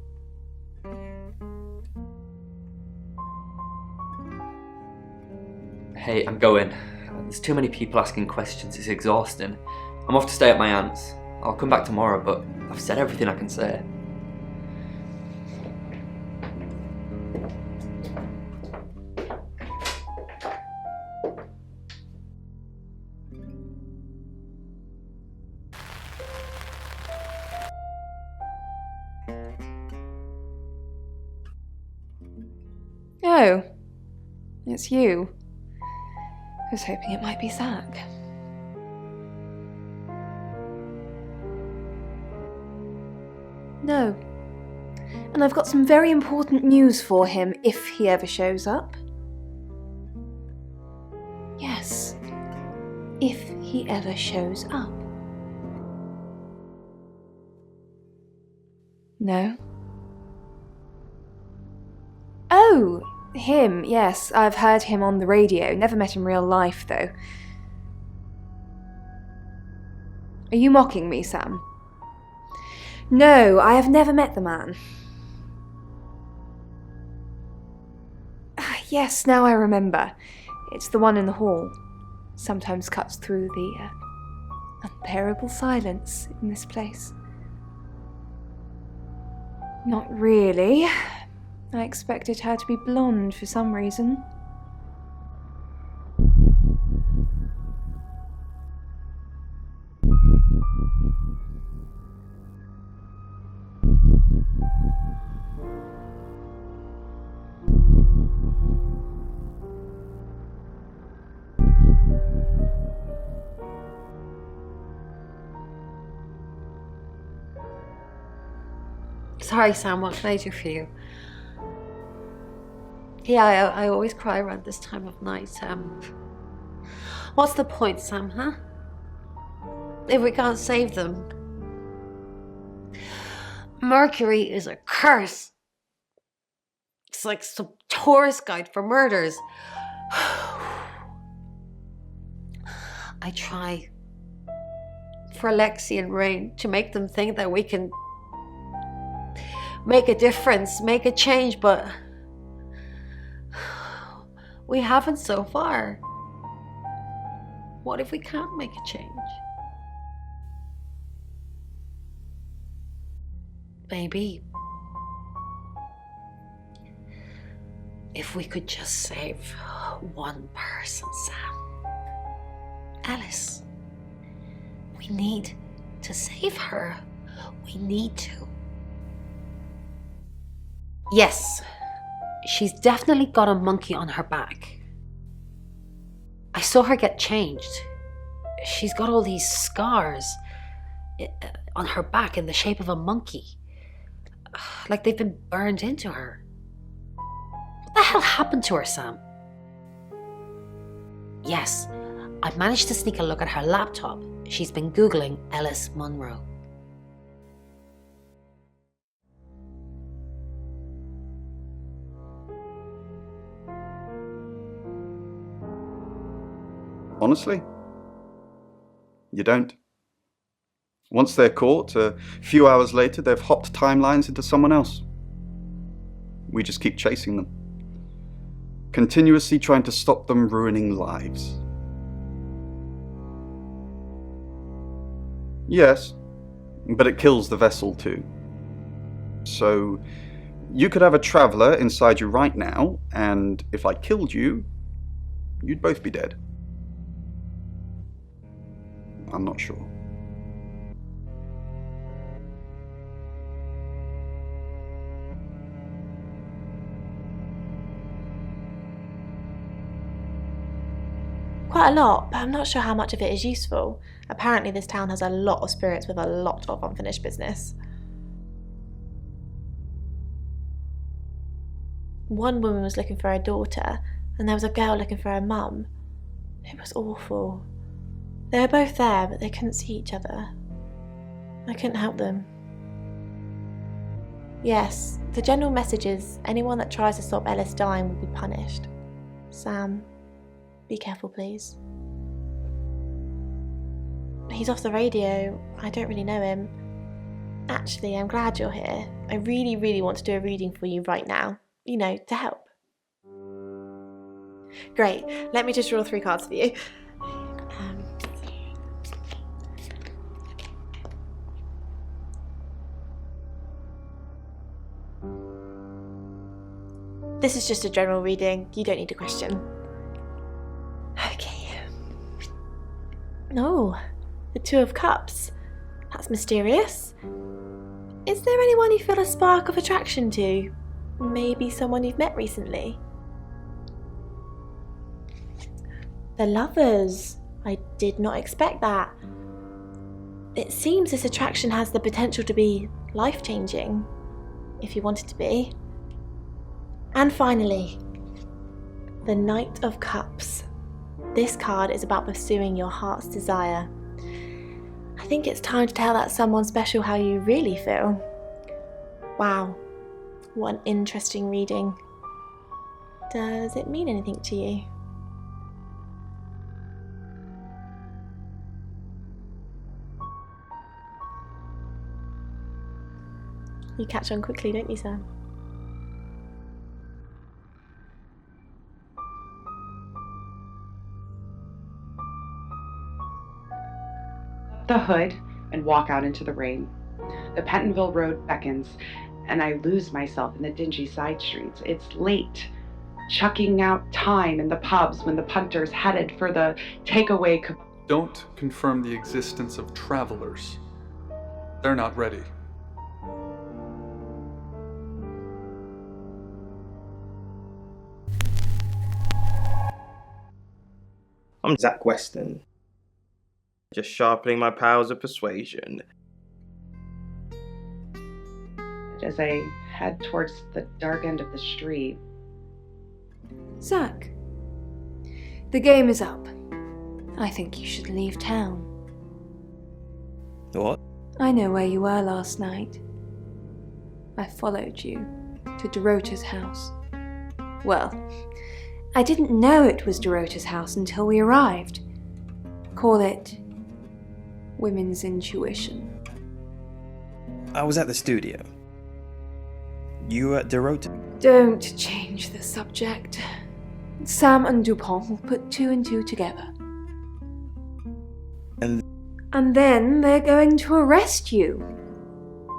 Hey, I'm going. There's too many people asking questions, it's exhausting. I'm off to stay at my aunt's. I'll come back tomorrow, but I've said everything I can say. Oh, it's you. I was hoping it might be Zach. No. And I've got some very important news for him if he ever shows up. Yes. If he ever shows up. No. Oh, him, yes. I've heard him on the radio. Never met in real life, though. Are you mocking me, Sam? No, I have never met the man. Yes, now I remember. It's the one in the hall. Sometimes cuts through the unbearable silence in this place. Not really. I expected her to be blonde for some reason. Sorry, Sam, what can I do for you? Yeah, I always cry around this time of night. What's the point, Sam, huh? If we can't save them. Mercury is a curse. It's like some tourist guide for murders. I try for Alexi and Rain to make them think that we can make a difference, make a change, but we haven't so far. What if we can't make a change? Maybe if we could just save one person, Sam. Alice. We need to save her. We need to. Yes, she's definitely got a monkey on her back. I saw her get changed. She's got all these scars on her back in the shape of a monkey. Like they've been burned into her. What the hell happened to her, Sam? Yes, I managed to sneak a look at her laptop. She's been Googling Ellis Munro. Honestly, you don't. Once they're caught, a few hours later, they've hopped timelines into someone else. We just keep chasing them, continuously trying to stop them ruining lives. Yes, but it kills the vessel too. So, you could have a traveller inside you right now, and if I killed you, you'd both be dead. I'm not sure. Quite a lot, but I'm not sure how much of it is useful. Apparently this town has a lot of spirits with a lot of unfinished business. One woman was looking for her daughter, and there was a girl looking for her mum. It was awful. They were both there, but they couldn't see each other. I couldn't help them. Yes, the general message is anyone that tries to stop Ellis dying will be punished. Sam, be careful, please. He's off the radio. I don't really know him. Actually, I'm glad you're here. I really, really want to do a reading for you right now. You know, to help. Great. Let me just draw 3 cards for you. This is just a general reading. You don't need a question. Okay. Oh, the 2 of Cups. That's mysterious. Is there anyone you feel a spark of attraction to? Maybe someone you've met recently? The Lovers. I did not expect that. It seems this attraction has the potential to be life-changing, if you want it to be. And finally, the Knight of Cups. This card is about pursuing your heart's desire. I think it's time to tell that someone special how you really feel. Wow, what an interesting reading. Does it mean anything to you? You catch on quickly, don't you, Sam? The hood and walk out into the rain. The Pentonville Road beckons, and I lose myself in the dingy side streets. It's late, chucking out time in the pubs when the punters headed for the takeaway. Don't confirm the existence of travelers. They're not ready. I'm Zach Weston, just sharpening my powers of persuasion. As I head towards the dark end of the street. Zach, the game is up. I think you should leave town. What? I know where you were last night. I followed you to Dorota's house. Well, I didn't know it was Dorota's house until we arrived. Call it women's intuition. I was at the studio. You were at Dorota? Don't change the subject. Sam and Dupont will put two and two together. And then they're going to arrest you.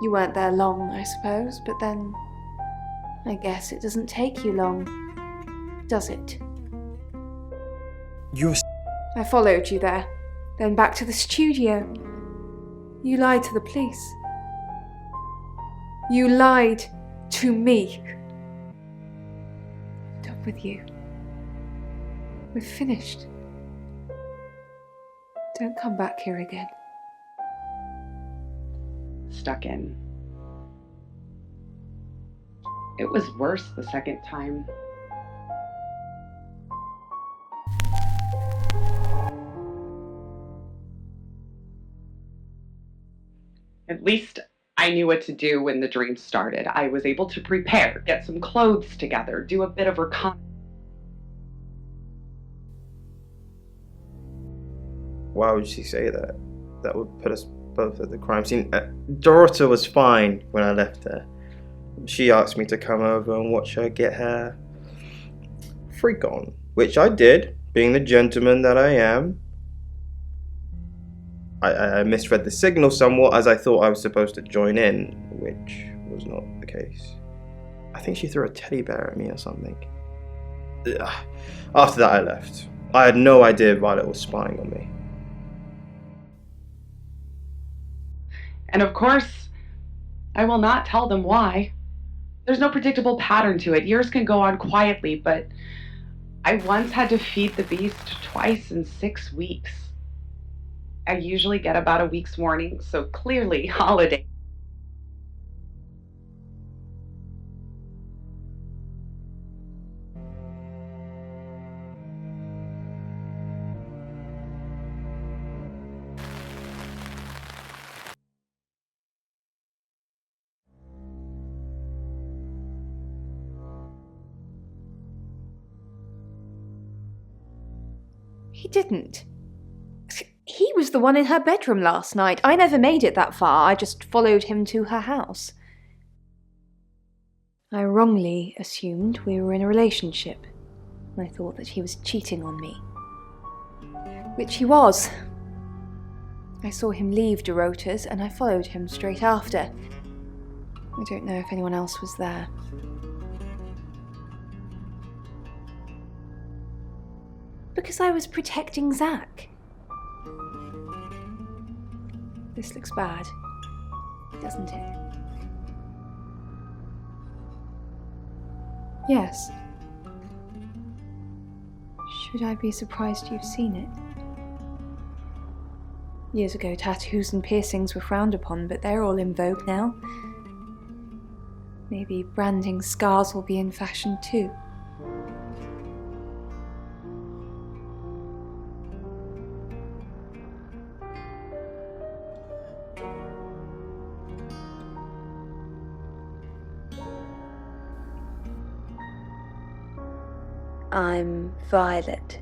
You weren't there long, I suppose, but then I guess it doesn't take you long, does it? I followed you there, then back to the studio. You lied to the police. You lied to me. I'm done with you. We're finished. Don't come back here again. Stuck in. It was worse the second time. At least I knew what to do when the dream started. I was able to prepare, get some clothes together, do a bit of reconnaissance. Why would she say that? That would put us both at the crime scene. Dorota was fine when I left her. She asked me to come over and watch her get her freak on, which I did, being the gentleman that I am. I misread the signal somewhat, as I thought I was supposed to join in, which was not the case. I think she threw a teddy bear at me or something. After that I left. I had no idea Violet was spying on me. And of course, I will not tell them why. There's no predictable pattern to it. Years can go on quietly, but I once had to feed the beast twice in 6 weeks. I usually get about a week's warning, so clearly holiday. He didn't. He was the one in her bedroom last night. I never made it that far. I just followed him to her house. I wrongly assumed we were in a relationship. I thought that he was cheating on me. Which he was. I saw him leave Dorota's and I followed him straight after. I don't know if anyone else was there. Because I was protecting Zach. This looks bad, doesn't it? Yes. Should I be surprised you've seen it? Years ago, tattoos and piercings were frowned upon, but they're all in vogue now. Maybe branding scars will be in fashion too. I'm Violet.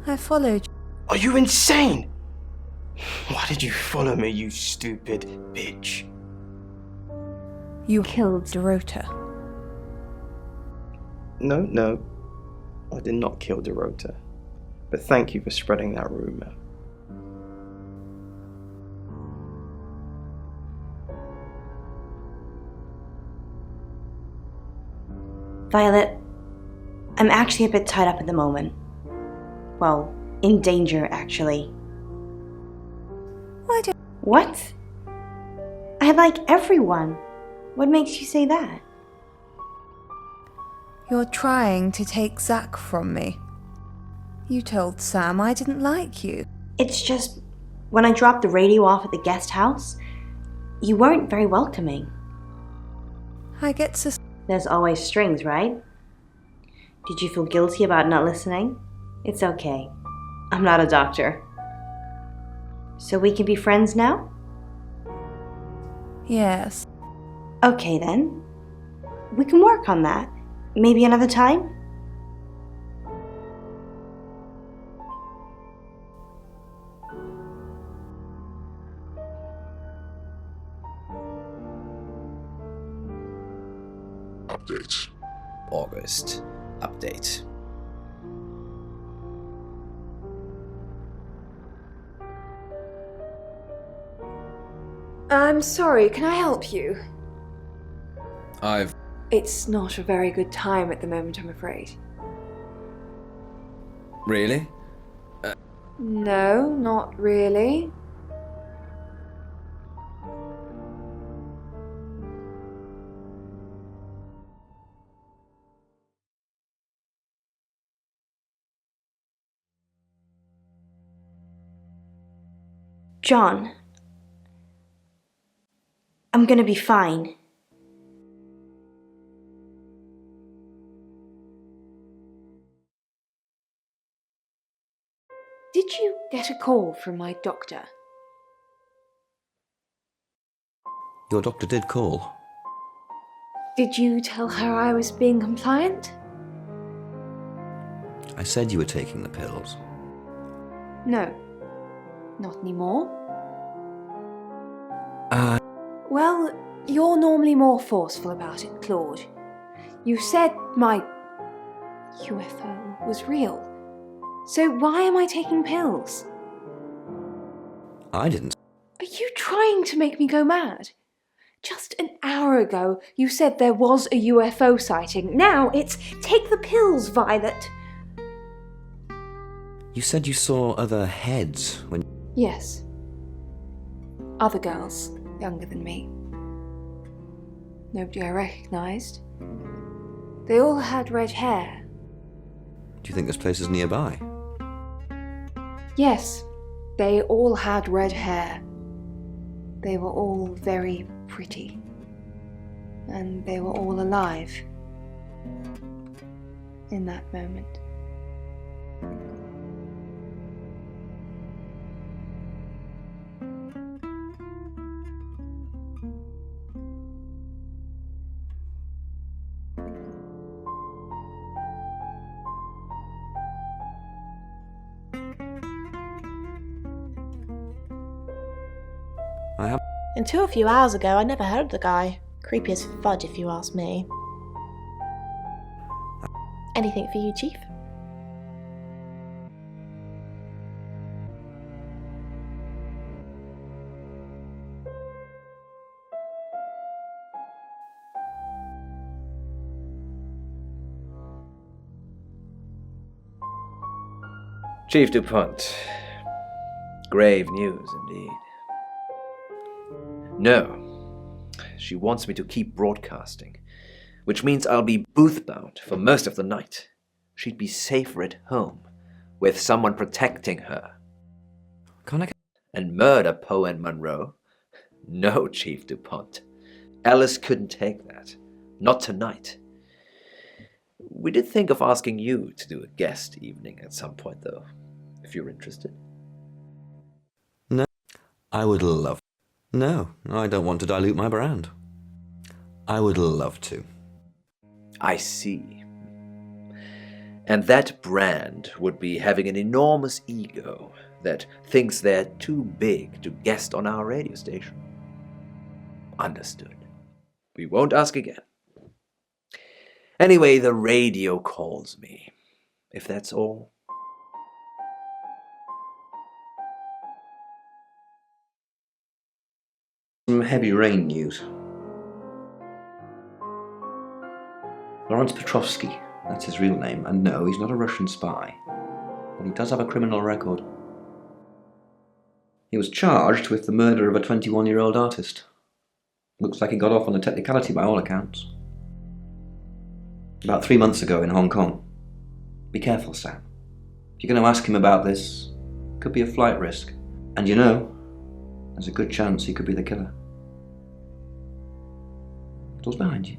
I followed you. Are you insane? Why did you follow me, you stupid bitch? You killed Dorota. No, I did not kill Dorota. But thank you for spreading that rumor. Violet, I'm actually a bit tied up at the moment. Well, in danger, actually. What? I like everyone. What makes you say that? You're trying to take Zach from me. You told Sam I didn't like you. It's just, when I dropped the radio off at the guest house, you weren't very welcoming. I get There's always strings, right? Did you feel guilty about not listening? It's okay. I'm not a doctor. So we can be friends now? Yes. Okay then. We can work on that. Maybe another time? Update. August. Update. I'm sorry, can I help you? I've... It's not a very good time at the moment, I'm afraid. Really? No, not really. John, I'm gonna be fine. Did you get a call from my doctor? Your doctor did call. Did you tell her I was being compliant? I said you were taking the pills. No, not anymore. Well, you're normally more forceful about it, Claude. You said my UFO was real. So why am I taking pills? I didn't. Are you trying to make me go mad? Just an hour ago, you said there was a UFO sighting. Now it's take the pills, Violet. You said you saw other heads when... Yes. Other girls, younger than me. Nobody I recognised. They all had red hair. Do you think this place is nearby? Yes, they all had red hair. They were all very pretty. And they were all alive. In that moment. Until a few hours ago, I never heard of the guy. Creepy as fudge, if you ask me. Anything for you, Chief? Chief DuPont. Grave news indeed. No. she wants me to keep broadcasting, which means I'll be booth-bound for most of the night. She'd be safer at home, with someone protecting her. And murder Poe and Monroe? No, Chief DuPont. Alice couldn't take that. Not tonight. We did think of asking you to do a guest evening at some point, though, if you're interested. No, I would love. No, I don't want to dilute my brand. I would love to. I see. And that brand would be having an enormous ego that thinks they're too big to guest on our radio station. Understood. We won't ask again. Anyway, the radio calls me. If that's all. Some heavy rain news. Lawrence Petrovsky, that's his real name, and no, he's not a Russian spy, but he does have a criminal record. He was charged with the murder of a 21-year-old artist. Looks like he got off on a technicality by all accounts. About 3 months ago in Hong Kong. Be careful, Sam. If you're going to ask him about this, it could be a flight risk. And you know, there's a good chance he could be the killer. Door's behind you.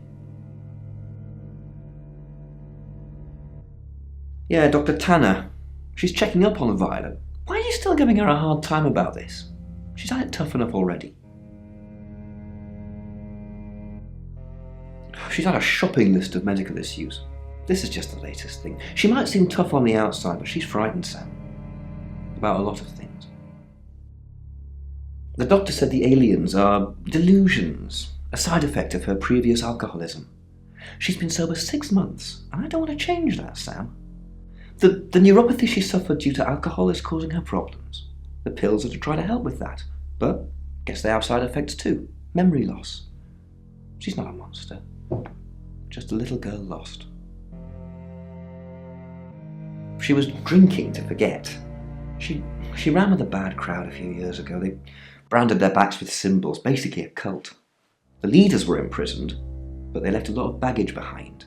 Yeah, Dr. Tanner. She's checking up on Violet. Why are you still giving her a hard time about this? She's had it tough enough already. She's had a shopping list of medical issues. This is just the latest thing. She might seem tough on the outside, but she's frightened, Sam. About a lot of things. The doctor said the aliens are delusions, a side effect of her previous alcoholism. She's been sober 6 months, and I don't want to change that, Sam. The neuropathy she suffered due to alcohol is causing her problems. The pills are to try to help with that, but guess they have side effects too. Memory loss. She's not a monster. Just a little girl lost. She was drinking to forget. She ran with a bad crowd a few years ago. They branded their backs with symbols, basically a cult. The leaders were imprisoned, but they left a lot of baggage behind.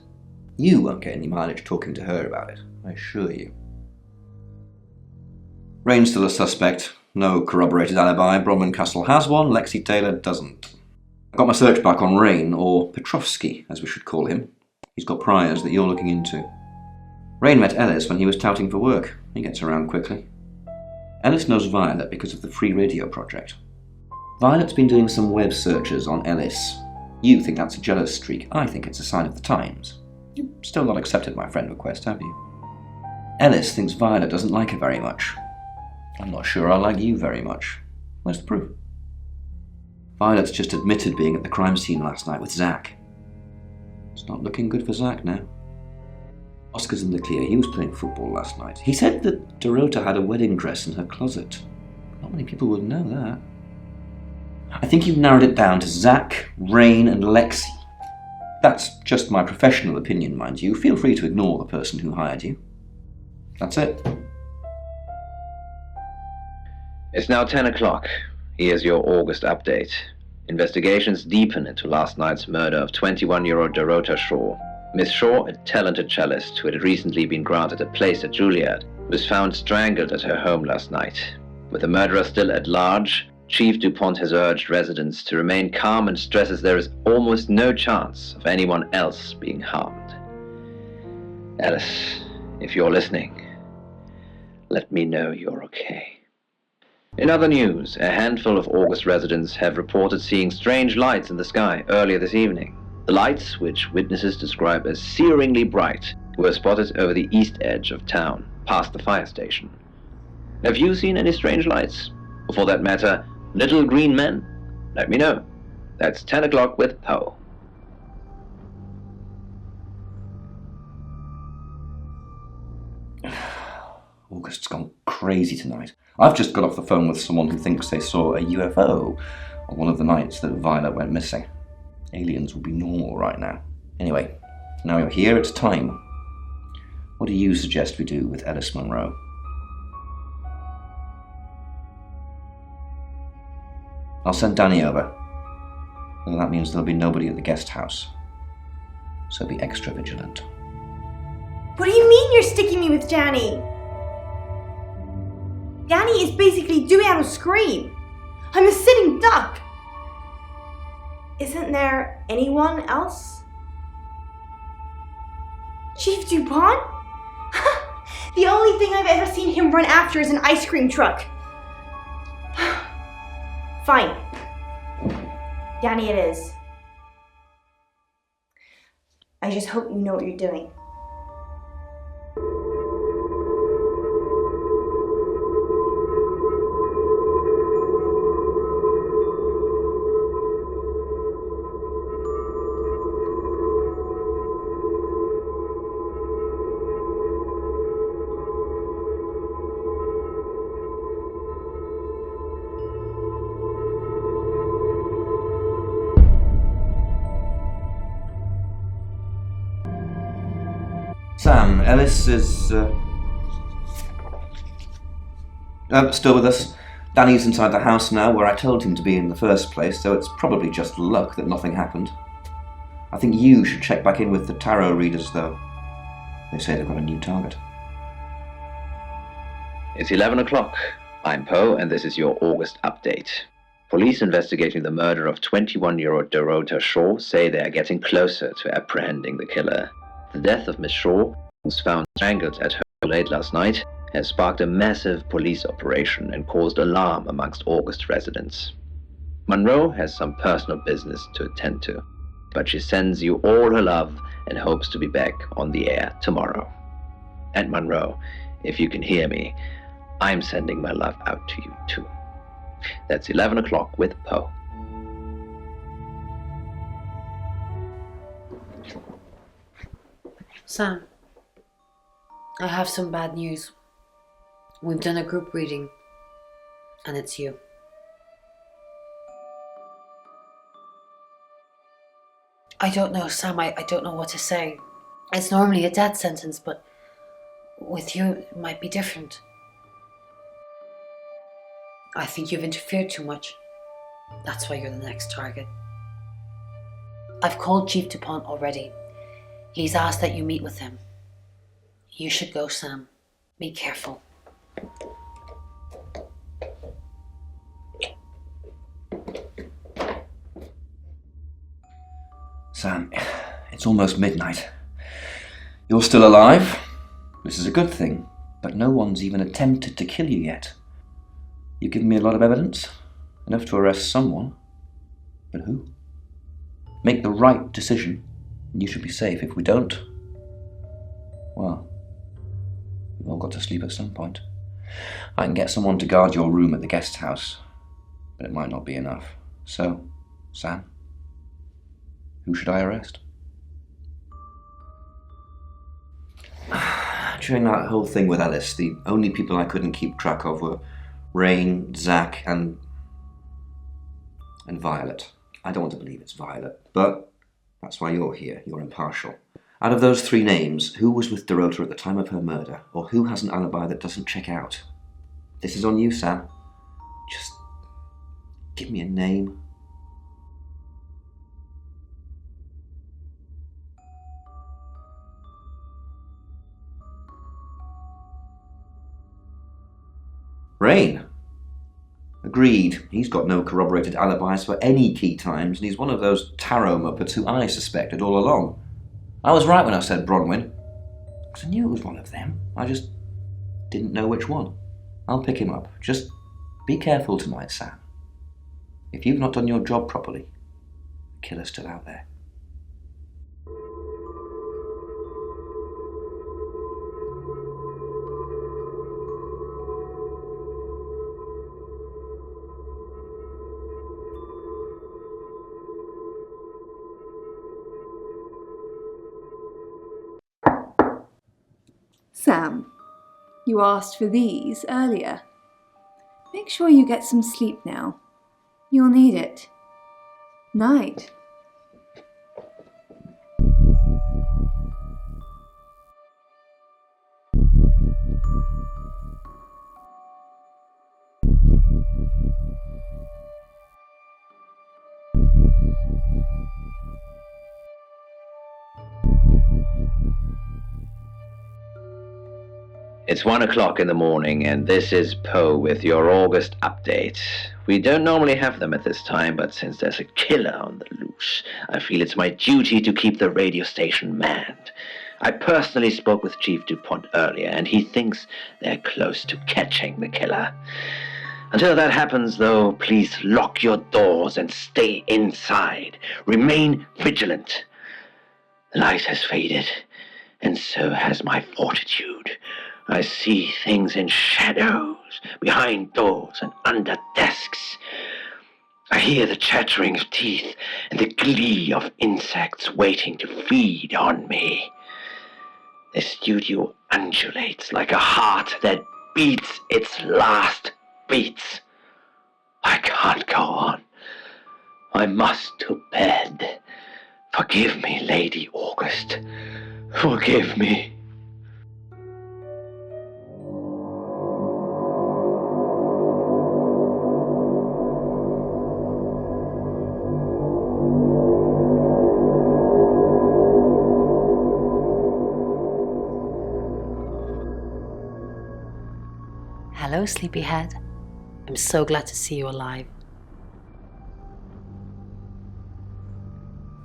You won't get any mileage talking to her about it, I assure you. Rain's still a suspect. No corroborated alibi. Bronwyn Castle has one, Lexi Taylor doesn't. I got my search back on Rain, or Petrovsky, as we should call him. He's got priors that you're looking into. Rain met Ellis when he was touting for work. He gets around quickly. Ellis knows Violet because of the free radio project. Violet's been doing some web searches on Ellis. You think that's a jealous streak. I think it's a sign of the times. You've still not accepted my friend request, have you? Ellis thinks Violet doesn't like her very much. I'm not sure I like you very much. Where's the proof? Violet's just admitted being at the crime scene last night with Zach. It's not looking good for Zach now. Oscar's in the clear. He was playing football last night. He said that Dorota had a wedding dress in her closet. Not many people would know that. I think you've narrowed it down to Zach, Rain, and Lexi. That's just my professional opinion, mind you. Feel free to ignore the person who hired you. That's it. It's now 10 o'clock. Here's your August update. Investigations deepen into last night's murder of 21-year-old Dorota Shaw. Miss Shaw, a talented cellist who had recently been granted a place at Juilliard, was found strangled at her home last night. With the murderer still at large, Chief DuPont has urged residents to remain calm and stresses there is almost no chance of anyone else being harmed. Alice, if you're listening, let me know you're okay. In other news, a handful of August residents have reported seeing strange lights in the sky earlier this evening. The lights, which witnesses describe as searingly bright, were spotted over the east edge of town, past the fire station. Have you seen any strange lights? Or for that matter, little green men? Let me know. That's 10 o'clock with Poe. August's gone crazy tonight. I've just got off the phone with someone who thinks they saw a UFO on one of the nights that Violet went missing. Aliens would be normal right now. Anyway, now you're here, it's time. What do you suggest we do with Ellis Monroe? I'll send Danny over. Though that means there'll be nobody at the guest house. So be extra vigilant. What do you mean you're sticking me with Danny? Danny is basically Dewey on a screen. I'm a sitting duck. Isn't there anyone else? Chief DuPont? The only thing I've ever seen him run after is an ice cream truck. Fine. Danny it is. I just hope you know what you're doing. Sam, Ellis is still with us. Danny's inside the house now, where I told him to be in the first place, so it's probably just luck that nothing happened. I think you should check back in with the tarot readers, though. They say they've got a new target. It's 11 o'clock. I'm Poe, and this is your August update. Police investigating the murder of 21-year-old Dorota Shaw say they are getting closer to apprehending the killer. The death of Miss Shaw, who was found strangled at her late last night, has sparked a massive police operation and caused alarm amongst August residents. Monroe has some personal business to attend to, but she sends you all her love and hopes to be back on the air tomorrow. And Monroe, if you can hear me, I'm sending my love out to you too. That's 11 o'clock with Poe. Sam, I have some bad news. We've done a group reading, and it's you. I don't know, Sam, I don't know what to say. It's normally a death sentence, but with you, it might be different. I think you've interfered too much. That's why you're the next target. I've called Chief DuPont already. He's asked that you meet with him. You should go, Sam. Be careful. Sam, it's almost midnight. You're still alive. This is a good thing, but no one's even attempted to kill you yet. You've given me a lot of evidence, enough to arrest someone. But who? Make the right decision, and you should be safe. If we don't, well, we've all got to sleep at some point. I can get someone to guard your room at the guest house, but it might not be enough. So, Sam, who should I arrest? During that whole thing with Alice, the only people I couldn't keep track of were Rain, Zach, and Violet. I don't want to believe it's Violet, but that's why you're here. You're impartial. Out of those three names, who was with Dorota at the time of her murder, or who has an alibi that doesn't check out? This is on you, Sam. Just give me a name. Rain. Agreed. He's got no corroborated alibis for any key times, and he's one of those tarot muppets who I suspected all along. I was right when I said Bronwyn, because I knew it was one of them. I just didn't know which one. I'll pick him up. Just be careful tonight, Sam. If you've not done your job properly, the killer's still out there. Sam, you asked for these earlier. Make sure you get some sleep now. You'll need it. Night. It's 1 o'clock in the morning, and this is Poe with your August update. We don't normally have them at this time, but since there's a killer on the loose, I feel it's my duty to keep the radio station manned. I personally spoke with Chief DuPont earlier, and he thinks they're close to catching the killer. Until that happens, though, please lock your doors and stay inside. Remain vigilant. The light has faded, and so has my fortitude. I see things in shadows, behind doors and under desks. I hear the chattering of teeth and the glee of insects waiting to feed on me. The studio undulates like a heart that beats its last beats. I can't go on. I must to bed. Forgive me, Lady August. Forgive me. Hello, sleepyhead. I'm so glad to see you alive.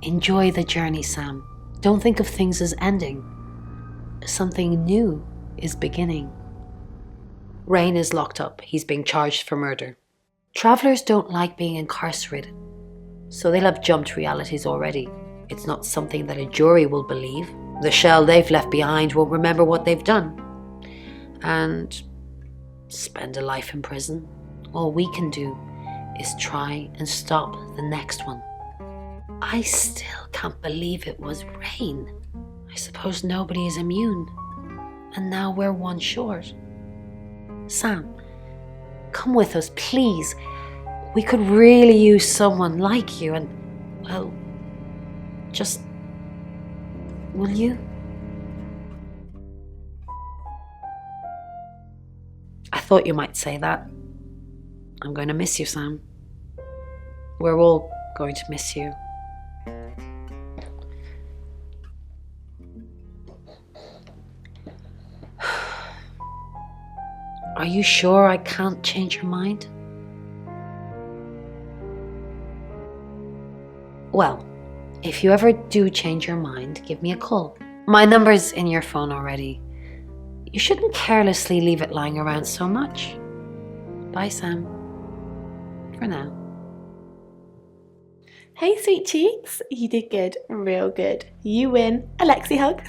Enjoy the journey, Sam. Don't think of things as ending. Something new is beginning. Rain is locked up. He's being charged for murder. Travelers don't like being incarcerated, so they'll have jumped realities already. It's not something that a jury will believe. The shell they've left behind won't remember what they've done. And spend a life in prison. All we can do is try and stop the next one. I still can't believe it was rain. I suppose nobody is immune. And now we're one short. Sam, come with us, please. We could really use someone like you and, well, just... will you? I thought you might say that. I'm going to miss you, Sam. We're all going to miss you. Are you sure I can't change your mind? Well, if you ever do change your mind, give me a call. My number's in your phone already. You shouldn't carelessly leave it lying around so much. Bye, Sam. For now. Hey, sweet cheeks. You did good. Real good. You win. A Lexi hug.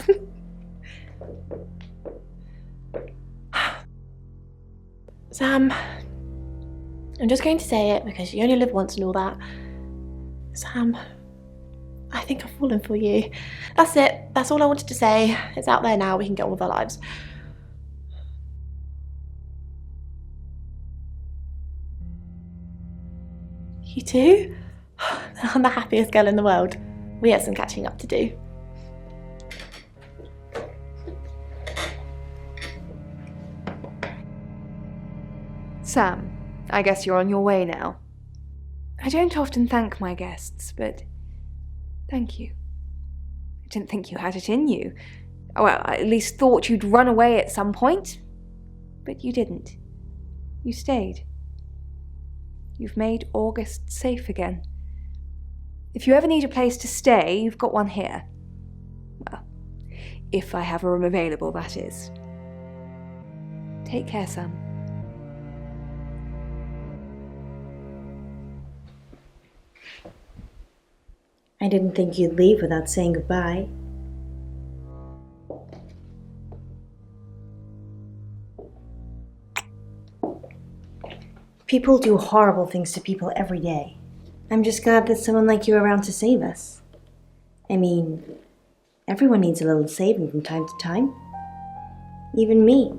Sam, I'm just going to say it because you only live once and all that. Sam, I think I've fallen for you. That's it. That's all I wanted to say. It's out there now. We can get on with our lives. You too? I'm the happiest girl in the world. We have some catching up to do. Sam, I guess you're on your way now. I don't often thank my guests, but thank you. I didn't think you had it in you. Well, I at least thought you'd run away at some point. But you didn't. You stayed. You've made August safe again. If you ever need a place to stay, you've got one here. Well, if I have a room available, that is. Take care, Sam. I didn't think you'd leave without saying goodbye. People do horrible things to people every day. I'm just glad there's someone like you around to save us. I mean, everyone needs a little saving from time to time. Even me.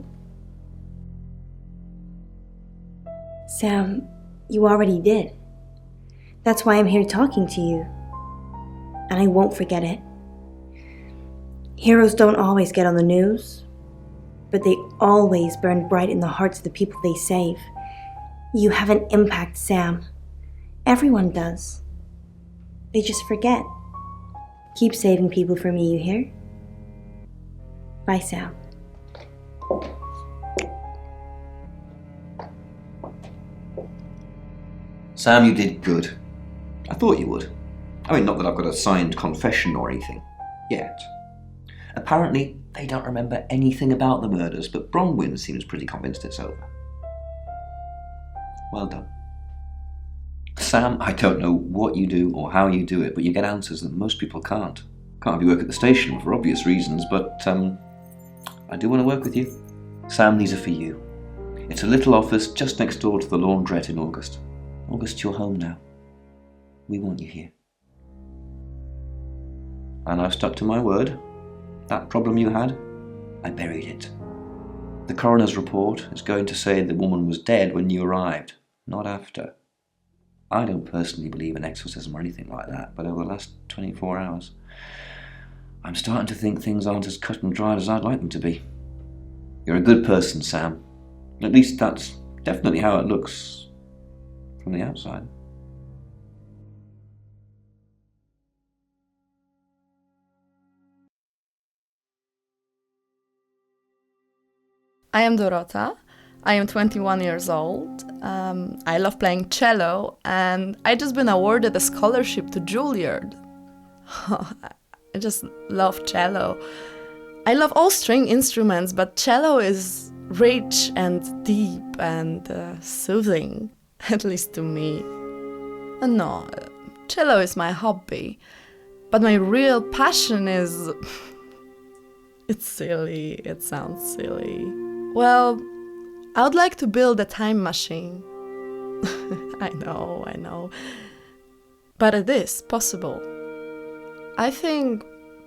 Sam, you already did. That's why I'm here talking to you. And I won't forget it. Heroes don't always get on the news, but they always burn bright in the hearts of the people they save. You have an impact, Sam. Everyone does. They just forget. Keep saving people for me, you hear? Bye, Sam. Sam, you did good. I thought you would. I mean, not that I've got a signed confession or anything. Yet. Apparently, they don't remember anything about the murders, but Bronwyn seems pretty convinced it's over. Well done. Sam, I don't know what you do or how you do it, but you get answers that most people can't. Can't have you work at the station for obvious reasons, but I do want to work with you. Sam, these are for you. It's a little office just next door to the laundrette in August. August, you're home now. We want you here. And I've stuck to my word. That problem you had, I buried it. The coroner's report is going to say the woman was dead when you arrived, not after. I don't personally believe in exorcism or anything like that, but over the last 24 hours, I'm starting to think things aren't as cut and dried as I'd like them to be. You're a good person, Sam. At least that's definitely how it looks from the outside. I am Dorota. I am 21 years old. I love playing cello, and I just been awarded a scholarship to Juilliard. I just love cello. I love all string instruments, but cello is rich and deep and soothing, at least to me. No, cello is my hobby, but my real passion is... It's silly, it sounds silly. Well, I would like to build a time machine. I know. But it is possible. I think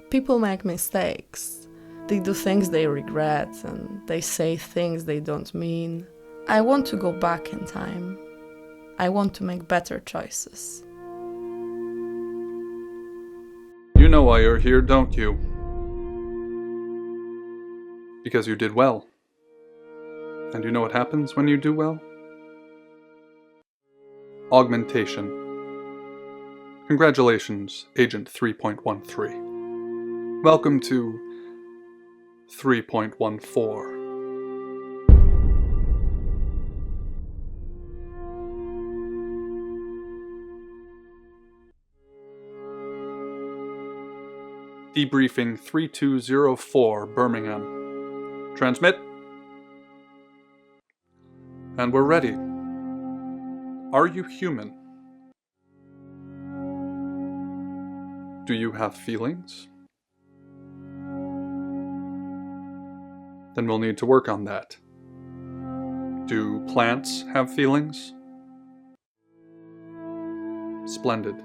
people make mistakes. They do things they regret and they say things they don't mean. I want to go back in time. I want to make better choices. You know why you're here, don't you? Because you did well. And you know what happens when you do well? Augmentation. Congratulations, Agent 3.13. Welcome to 3.14. Debriefing 3204, Birmingham. Transmit. And we're ready. Are you human? Do you have feelings? Then we'll need to work on that. Do plants have feelings? Splendid.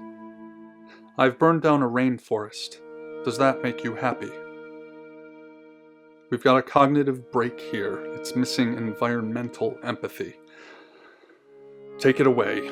I've burned down a rainforest. Does that make you happy? We've got a cognitive break here. It's missing environmental empathy. Take it away.